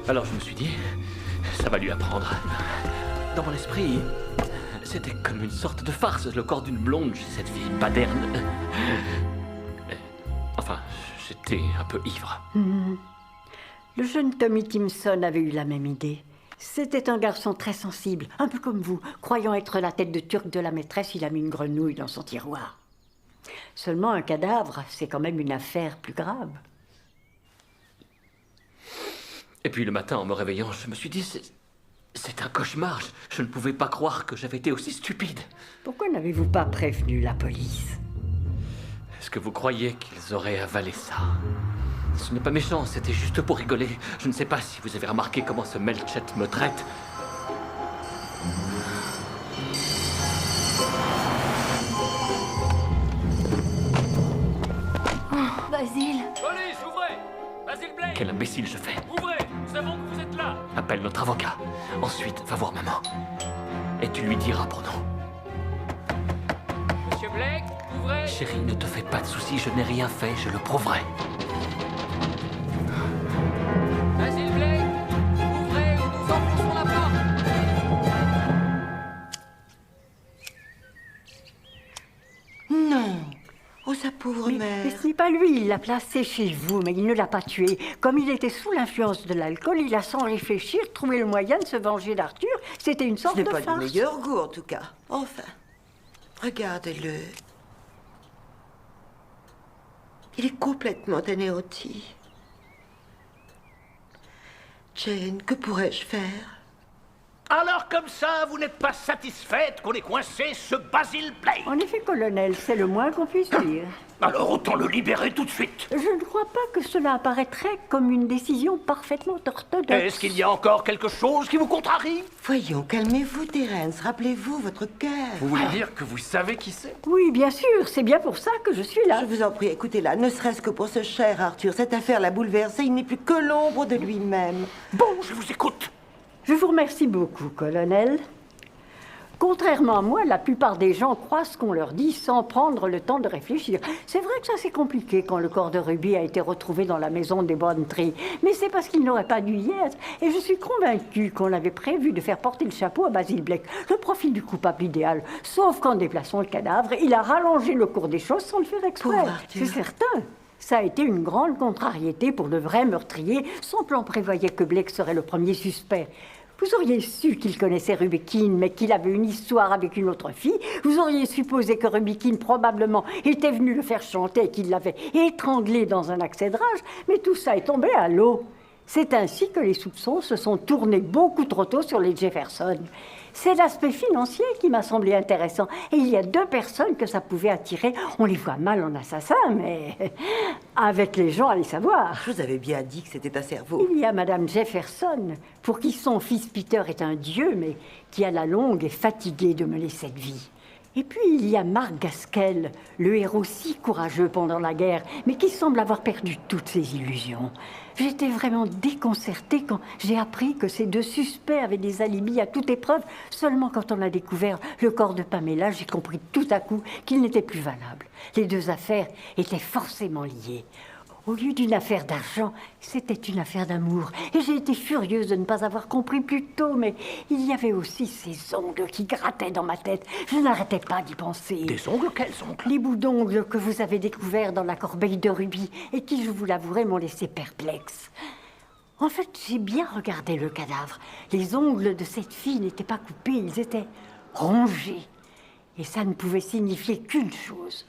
Alors je me suis dit, ça va lui apprendre. Dans mon esprit, c'était comme une sorte de farce, le corps d'une blonde chez cette fille baderne. Enfin, j'étais un peu ivre. Le jeune Tommy Timson avait eu la même idée. C'était un garçon très sensible, un peu comme vous. Croyant être la tête de turc de la maîtresse, il a mis une grenouille dans son tiroir. Seulement un cadavre, c'est quand même une affaire plus grave. Et puis le matin, en me réveillant, je me suis dit, c'est un cauchemar. Je ne pouvais pas croire que j'avais été aussi stupide. Pourquoi n'avez-vous pas prévenu la police? Est-ce que vous croyez qu'ils auraient avalé ça? Ce n'est pas méchant, c'était juste pour rigoler. Je ne sais pas si vous avez remarqué comment ce Melchet me traite. Basile. Police, ouvrez! Basile Blake! Quel imbécile je fais. Ouvrez! Nous savons que vous êtes là! Appelle notre avocat. Ensuite, va voir maman. Et tu lui diras pour nous. Monsieur Blake, ouvrez! Chérie, ne te fais pas de soucis, je n'ai rien fait, je le prouverai. Basile Blake, ouvrez ou nous enfoncerons la porte! Non. Oh, sa pauvre mère. Mais ce n'est pas lui, il l'a placé chez vous, mais il ne l'a pas tué. Comme il était sous l'influence de l'alcool, il a sans réfléchir trouvé le moyen de se venger d'Arthur. C'était une sorte Ce de n'est pas farce. du meilleur goût, en tout cas. Enfin, regardez-le. Il est complètement anéanti. Jane, que pourrais-je faire? Alors comme ça, vous n'êtes pas satisfaite qu'on ait coincé ce Basile Blake? En effet, colonel, c'est le moins qu'on puisse dire. Alors autant le libérer tout de suite. Je ne crois pas que cela apparaîtrait comme une décision parfaitement orthodoxe. Est-ce qu'il y a encore quelque chose qui vous contrarie? Voyons, calmez-vous, Terence. Rappelez-vous votre cœur. Vous voulez dire que vous savez qui c'est? Oui, bien sûr, c'est bien pour ça que je suis là. Je vous en prie, écoutez-la, ne serait-ce que pour ce cher Arthur. Cette affaire l'a bouleversé, il n'est plus que l'ombre de lui-même. Bon, je vous écoute. Je vous remercie beaucoup, colonel. Contrairement à moi, la plupart des gens croient ce qu'on leur dit sans prendre le temps de réfléchir. C'est vrai que ça c'est compliqué quand le corps de Ruby a été retrouvé dans la maison des Bantry, mais c'est parce qu'il n'aurait pas dû y être. Et je suis convaincue qu'on avait prévu de faire porter le chapeau à Basile Blake, le profil du coupable idéal. Sauf qu'en déplaçant le cadavre, il a rallongé le cours des choses sans le faire exprès. C'est certain. Ça a été une grande contrariété pour le vrai meurtrier. Son plan prévoyait que Blake serait le premier suspect. Vous auriez su qu'il connaissait Ruby Keene, mais qu'il avait une histoire avec une autre fille. Vous auriez supposé que Ruby Keene, probablement, était venu le faire chanter et qu'il l'avait étranglé dans un accès de rage. Mais tout ça est tombé à l'eau. C'est ainsi que les soupçons se sont tournés beaucoup trop tôt sur les Jefferson. C'est l'aspect financier qui m'a semblé intéressant. Et il y a 2 personnes que ça pouvait attirer. On les voit mal en assassin, mais avec les gens, allez savoir. Je vous avais bien dit que c'était un cerveau. Il y a Madame Jefferson, pour qui son fils Peter est un dieu, mais qui à la longue est fatigué de mener cette vie. Et puis il y a Mark Gaskell, le héros si courageux pendant la guerre, mais qui semble avoir perdu toutes ses illusions. J'étais vraiment déconcertée quand j'ai appris que ces 2 suspects avaient des alibis à toute épreuve. Seulement quand on a découvert le corps de Pamela, j'ai compris tout à coup qu'il n'était plus valable. Les 2 affaires étaient forcément liées. Au lieu d'une affaire d'argent, c'était une affaire d'amour. Et j'ai été furieuse de ne pas avoir compris plus tôt, mais il y avait aussi ces ongles qui grattaient dans ma tête. Je n'arrêtais pas d'y penser. Des ongles? Quels ongles? Les bouts d'ongles que vous avez découverts dans la corbeille de rubis et qui, je vous l'avouerai, m'ont laissé perplexe. En fait, j'ai bien regardé le cadavre. Les ongles de cette fille n'étaient pas coupés, ils étaient rongés. Et ça ne pouvait signifier qu'une chose.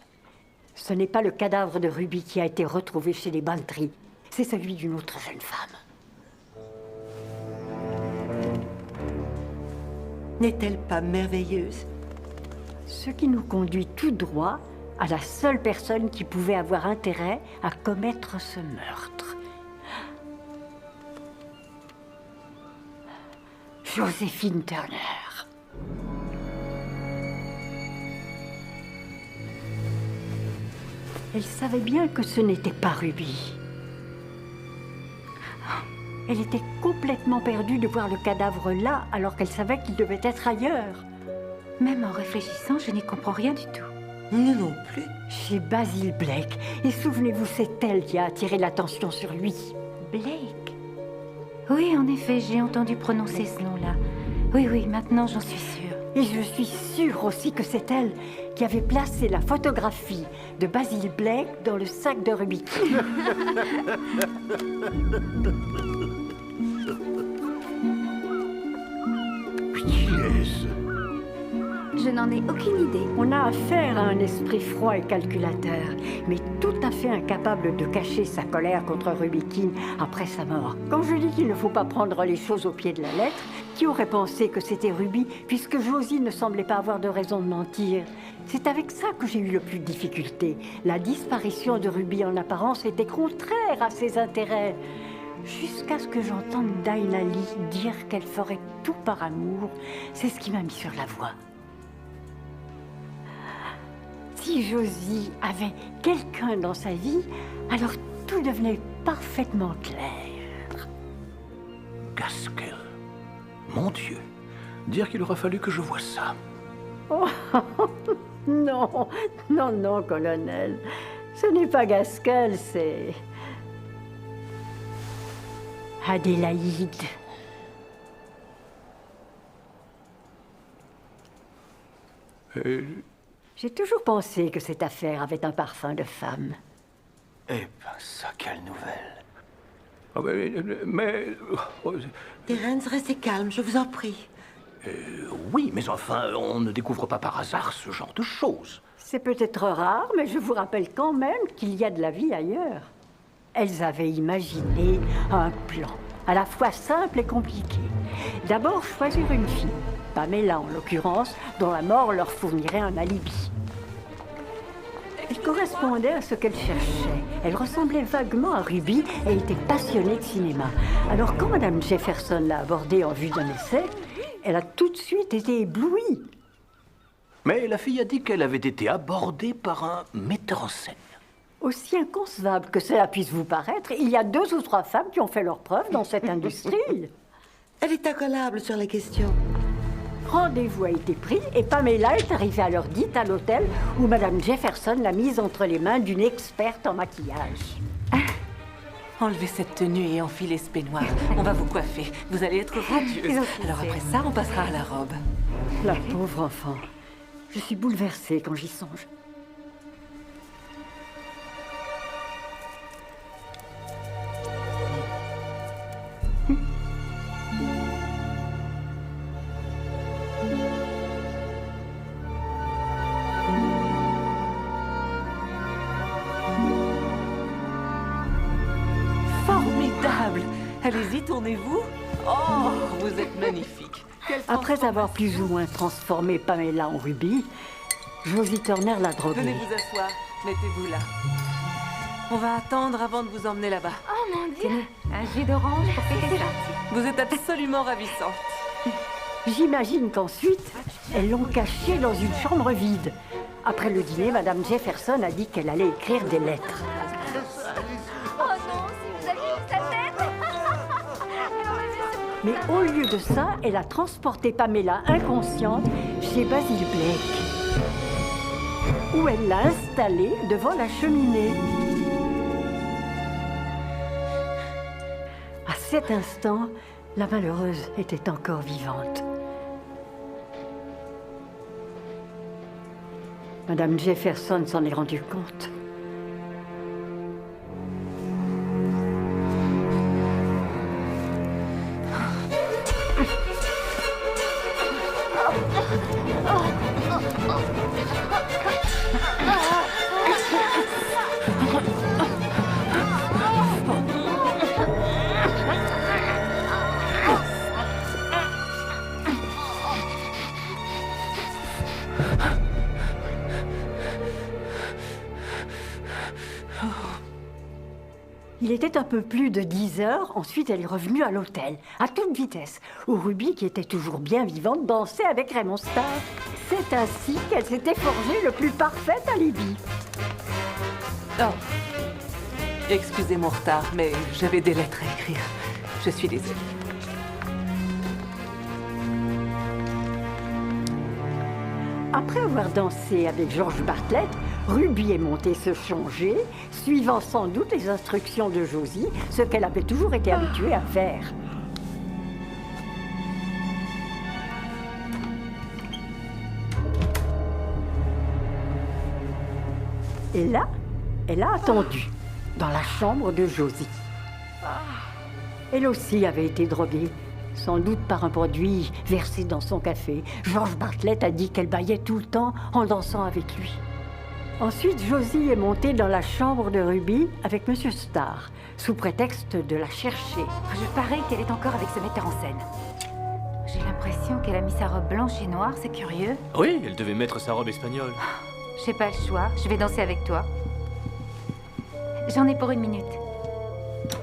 Ce n'est pas le cadavre de Ruby qui a été retrouvé chez les Bantry. C'est celui d'une autre jeune femme. N'est-elle pas merveilleuse? Ce qui nous conduit tout droit à la seule personne qui pouvait avoir intérêt à commettre ce meurtre. Joséphine Turner. Elle savait bien que ce n'était pas Ruby. Elle était complètement perdue de voir le cadavre là, alors qu'elle savait qu'il devait être ailleurs. Même en réfléchissant, je n'y comprends rien du tout. Nous non plus. Chez Basil Blake. Et souvenez-vous, c'est elle qui a attiré l'attention sur lui. Blake? Oui, en effet, j'ai entendu prononcer ce nom-là. Oui, maintenant j'en suis sûre. Et je suis sûre aussi que c'est elle qui avait placé la photographie de Basil Blake dans le sac de Ruby. Qui est-ce? Je n'en ai aucune idée. On a affaire à un esprit froid et calculateur, mais tout à fait incapable de cacher sa colère contre Ruby Keene après sa mort. Quand je dis qu'il ne faut pas prendre les choses au pied de la lettre, qui aurait pensé que c'était Ruby, puisque Josie ne semblait pas avoir de raison de mentir? C'est avec ça que j'ai eu le plus de difficulté. La disparition de Ruby en apparence était contraire à ses intérêts. Jusqu'à ce que j'entende Dinah Lee dire qu'elle ferait tout par amour, c'est ce qui m'a mis sur la voie. Si Josie avait quelqu'un dans sa vie, alors tout devenait parfaitement clair. Gaskell. Mon Dieu. Dire qu'il aura fallu que je voie ça. Oh, non, colonel. Ce n'est pas Gaskell, c'est... Adélaïde. J'ai toujours pensé que cette affaire avait un parfum de femme. Eh ben, ça, quelle nouvelle. Ah, mais... Terence, restez calme, je vous en prie. Oui, mais enfin, on ne découvre pas par hasard ce genre de choses. C'est peut-être rare, mais je vous rappelle quand même qu'il y a de la vie ailleurs. Elles avaient imaginé un plan, à la fois simple et compliqué. D'abord, choisir une fille, Pamela en l'occurrence, dont la mort leur fournirait un alibi. Elle correspondait à ce qu'elle cherchait. Elle ressemblait vaguement à Ruby et était passionnée de cinéma. Alors quand Madame Jefferson l'a abordée en vue d'un essai, elle a tout de suite été éblouie. Mais la fille a dit qu'elle avait été abordée par un metteur en scène. Aussi inconcevable que cela puisse vous paraître, il y a 2 ou 3 femmes qui ont fait leurs preuves dans cette industrie. Elle est incollable sur la question. Rendez-vous a été pris et Pamela est arrivée à l'heure dite à l'hôtel où Madame Jefferson l'a mise entre les mains d'une experte en maquillage. Enlevez cette tenue et enfilez ce peignoir. On va vous coiffer. Vous allez être radieuse. Alors après ça, on passera à la robe. La pauvre enfant. Je suis bouleversée quand j'y songe. Formidable! Allez-y, tournez-vous. Oh, vous êtes magnifique. Après avoir plus ou moins transformé Pamela en Ruby, Josie Turner l'a droguée. Venez vous asseoir. Mettez-vous là. On va attendre avant de vous emmener là-bas. Oh mon Dieu! Tenez, un jus d'orange pour fêter ça. Vous êtes absolument ravissante. J'imagine qu'ensuite, elles l'ont cachée dans une chambre vide. Après le dîner, Madame Jefferson a dit qu'elle allait écrire des lettres. Oh non, si vous aviez vu sa tête! Mais au lieu de ça, elle a transporté Pamela inconsciente chez Basil Blake, où elle l'a installée devant la cheminée. cet instant, la malheureuse était encore vivante. Madame Jefferson s'en est rendue compte. Il était un peu plus de 10 heures, ensuite elle est revenue à l'hôtel, à toute vitesse, où Ruby, qui était toujours bien vivante, dansait avec Raymond Starr. C'est ainsi qu'elle s'était forgée le plus parfait alibi. Oh, excusez mon retard, mais j'avais des lettres à écrire. Je suis désolée. Après avoir dansé avec George Bartlett, Ruby est montée se changer, suivant sans doute les instructions de Josie, ce qu'elle avait toujours été habituée à faire. Et là, elle a attendu, dans la chambre de Josie. Elle aussi avait été droguée, sans doute par un produit versé dans son café. George Bartlett a dit qu'elle bâillait tout le temps en dansant avec lui. Ensuite, Josie est montée dans la chambre de Ruby avec Monsieur Starr, sous prétexte de la chercher. Je parie qu'elle est encore avec ce metteur en scène. J'ai l'impression qu'elle a mis sa robe blanche et noire, c'est curieux. Oui, elle devait mettre sa robe espagnole. J'ai pas le choix, je vais danser avec toi. J'en ai pour 1 minute.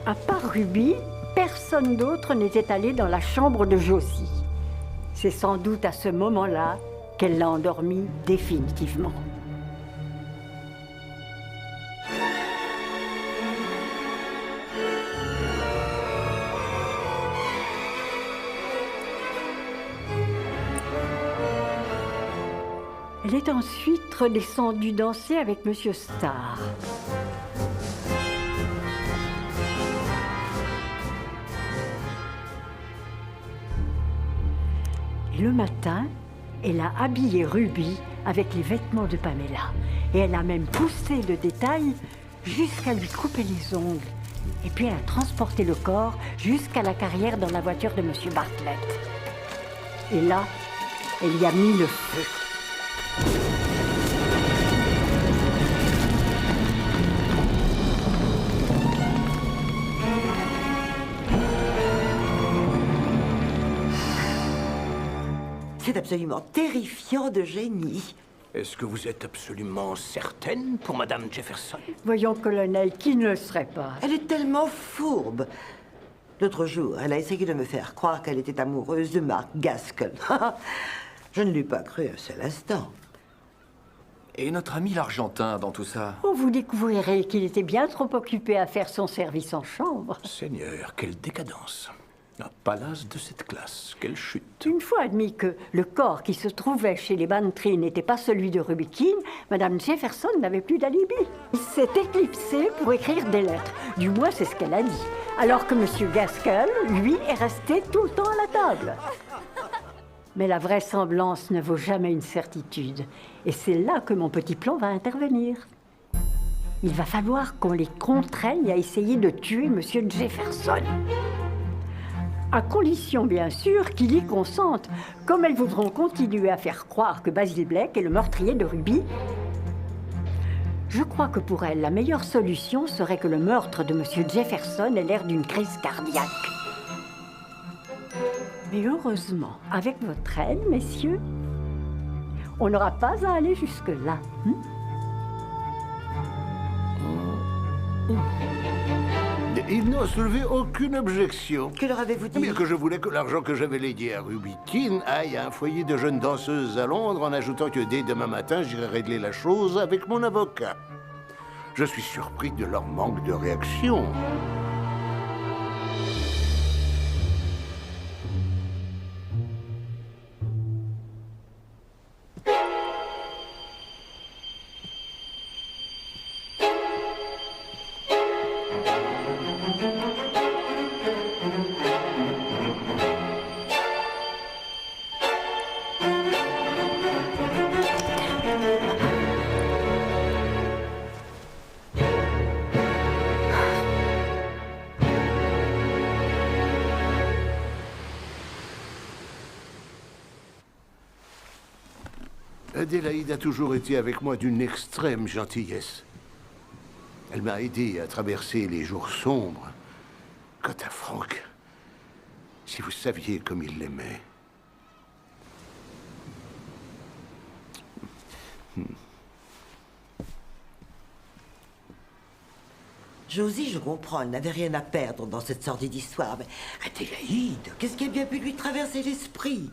À part Ruby, personne d'autre n'était allé dans la chambre de Josie. C'est sans doute à ce moment-là qu'elle l'a endormie définitivement. Elle est ensuite redescendue danser avec Monsieur Starr. Et le matin, elle a habillé Ruby avec les vêtements de Pamela. Et elle a même poussé le détail jusqu'à lui couper les ongles. Et puis elle a transporté le corps jusqu'à la carrière dans la voiture de Monsieur Bartlett. Et là, elle y a mis le feu. C'est absolument terrifiant de génie. Est-ce que vous êtes absolument certaine pour Madame Jefferson? Voyons, colonel, qui ne le serait pas? Elle est tellement fourbe. L'autre jour, elle a essayé de me faire croire qu'elle était amoureuse de Mark Gaskell. Je ne l'ai pas cru un seul instant. Et notre ami l'Argentin dans tout ça? Oh, vous découvrirez qu'il était bien trop occupé à faire son service en chambre. Seigneur, quelle décadence! Un palace de cette classe, quelle chute! Une fois admis que le corps qui se trouvait chez les Bantry n'était pas celui de Ruby Keene, Madame Jefferson n'avait plus d'alibi. Il s'est éclipsé pour écrire des lettres. Du moins, c'est ce qu'elle a dit. Alors que Monsieur Gaskell, lui, est resté tout le temps à la table. Mais la vraisemblance ne vaut jamais une certitude. Et c'est là que mon petit plan va intervenir. Il va falloir qu'on les contraigne à essayer de tuer Monsieur Jefferson. À condition, bien sûr, qu'ils y consentent, comme elles voudront continuer à faire croire que Basil Blake est le meurtrier de Ruby. Je crois que pour elles, la meilleure solution serait que le meurtre de Monsieur Jefferson ait l'air d'une crise cardiaque. Mais heureusement, avec votre aide, messieurs, on n'aura pas à aller jusque-là. Ils n'ont soulevé aucune objection. Que leur avez-vous dit? Eh bien, que je voulais que l'argent que j'avais légué à Ruby Keene aille à un foyer de jeunes danseuses à Londres, en ajoutant que dès demain matin, j'irai régler la chose avec mon avocat. Je suis surpris de leur manque de réaction. Adélaïde a toujours été avec moi d'une extrême gentillesse. Elle m'a aidé à traverser les jours sombres. Quant à Franck, si vous saviez comme il l'aimait. Josie, je comprends, elle n'avait rien à perdre dans cette sordide d'histoire, mais Adélaïde, qu'est-ce qui a bien pu lui traverser l'esprit?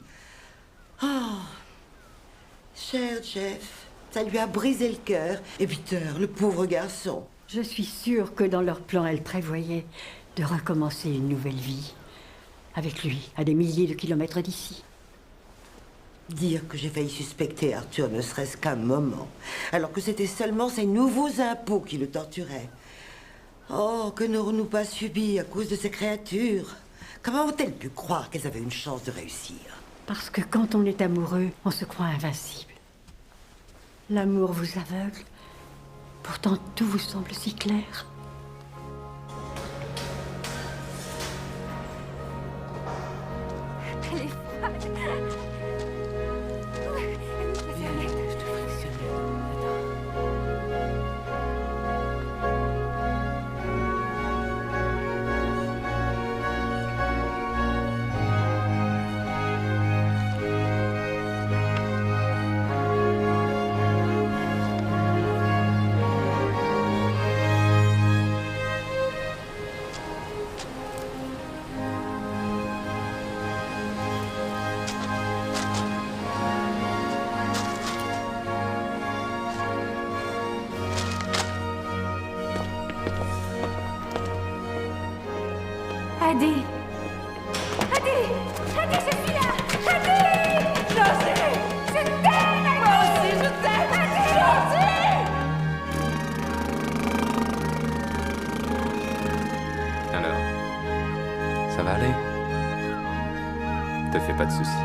Oh, cher Jeff, ça lui a brisé le cœur. Et Peter, le pauvre garçon. Je suis sûre que dans leur plan, elle prévoyait de recommencer une nouvelle vie. Avec lui, à des milliers de kilomètres d'ici. Dire que j'ai failli suspecter Arthur ne serait-ce qu'un moment, alors que c'était seulement ses nouveaux impôts qui le torturaient. Oh, que n'aurons-nous pas subi à cause de ces créatures? Comment ont-elles pu croire qu'elles avaient une chance de réussir? Parce que quand on est amoureux, on se croit invincible. L'amour vous aveugle. Pourtant, tout vous semble si clair. Elle est folle. Adé! Adé! Adé, je suis là! Adé! Josie! Je t'aime, moi aussi, je t'aime! Adé! Josie! Alors, ça va aller? Te fais pas de soucis.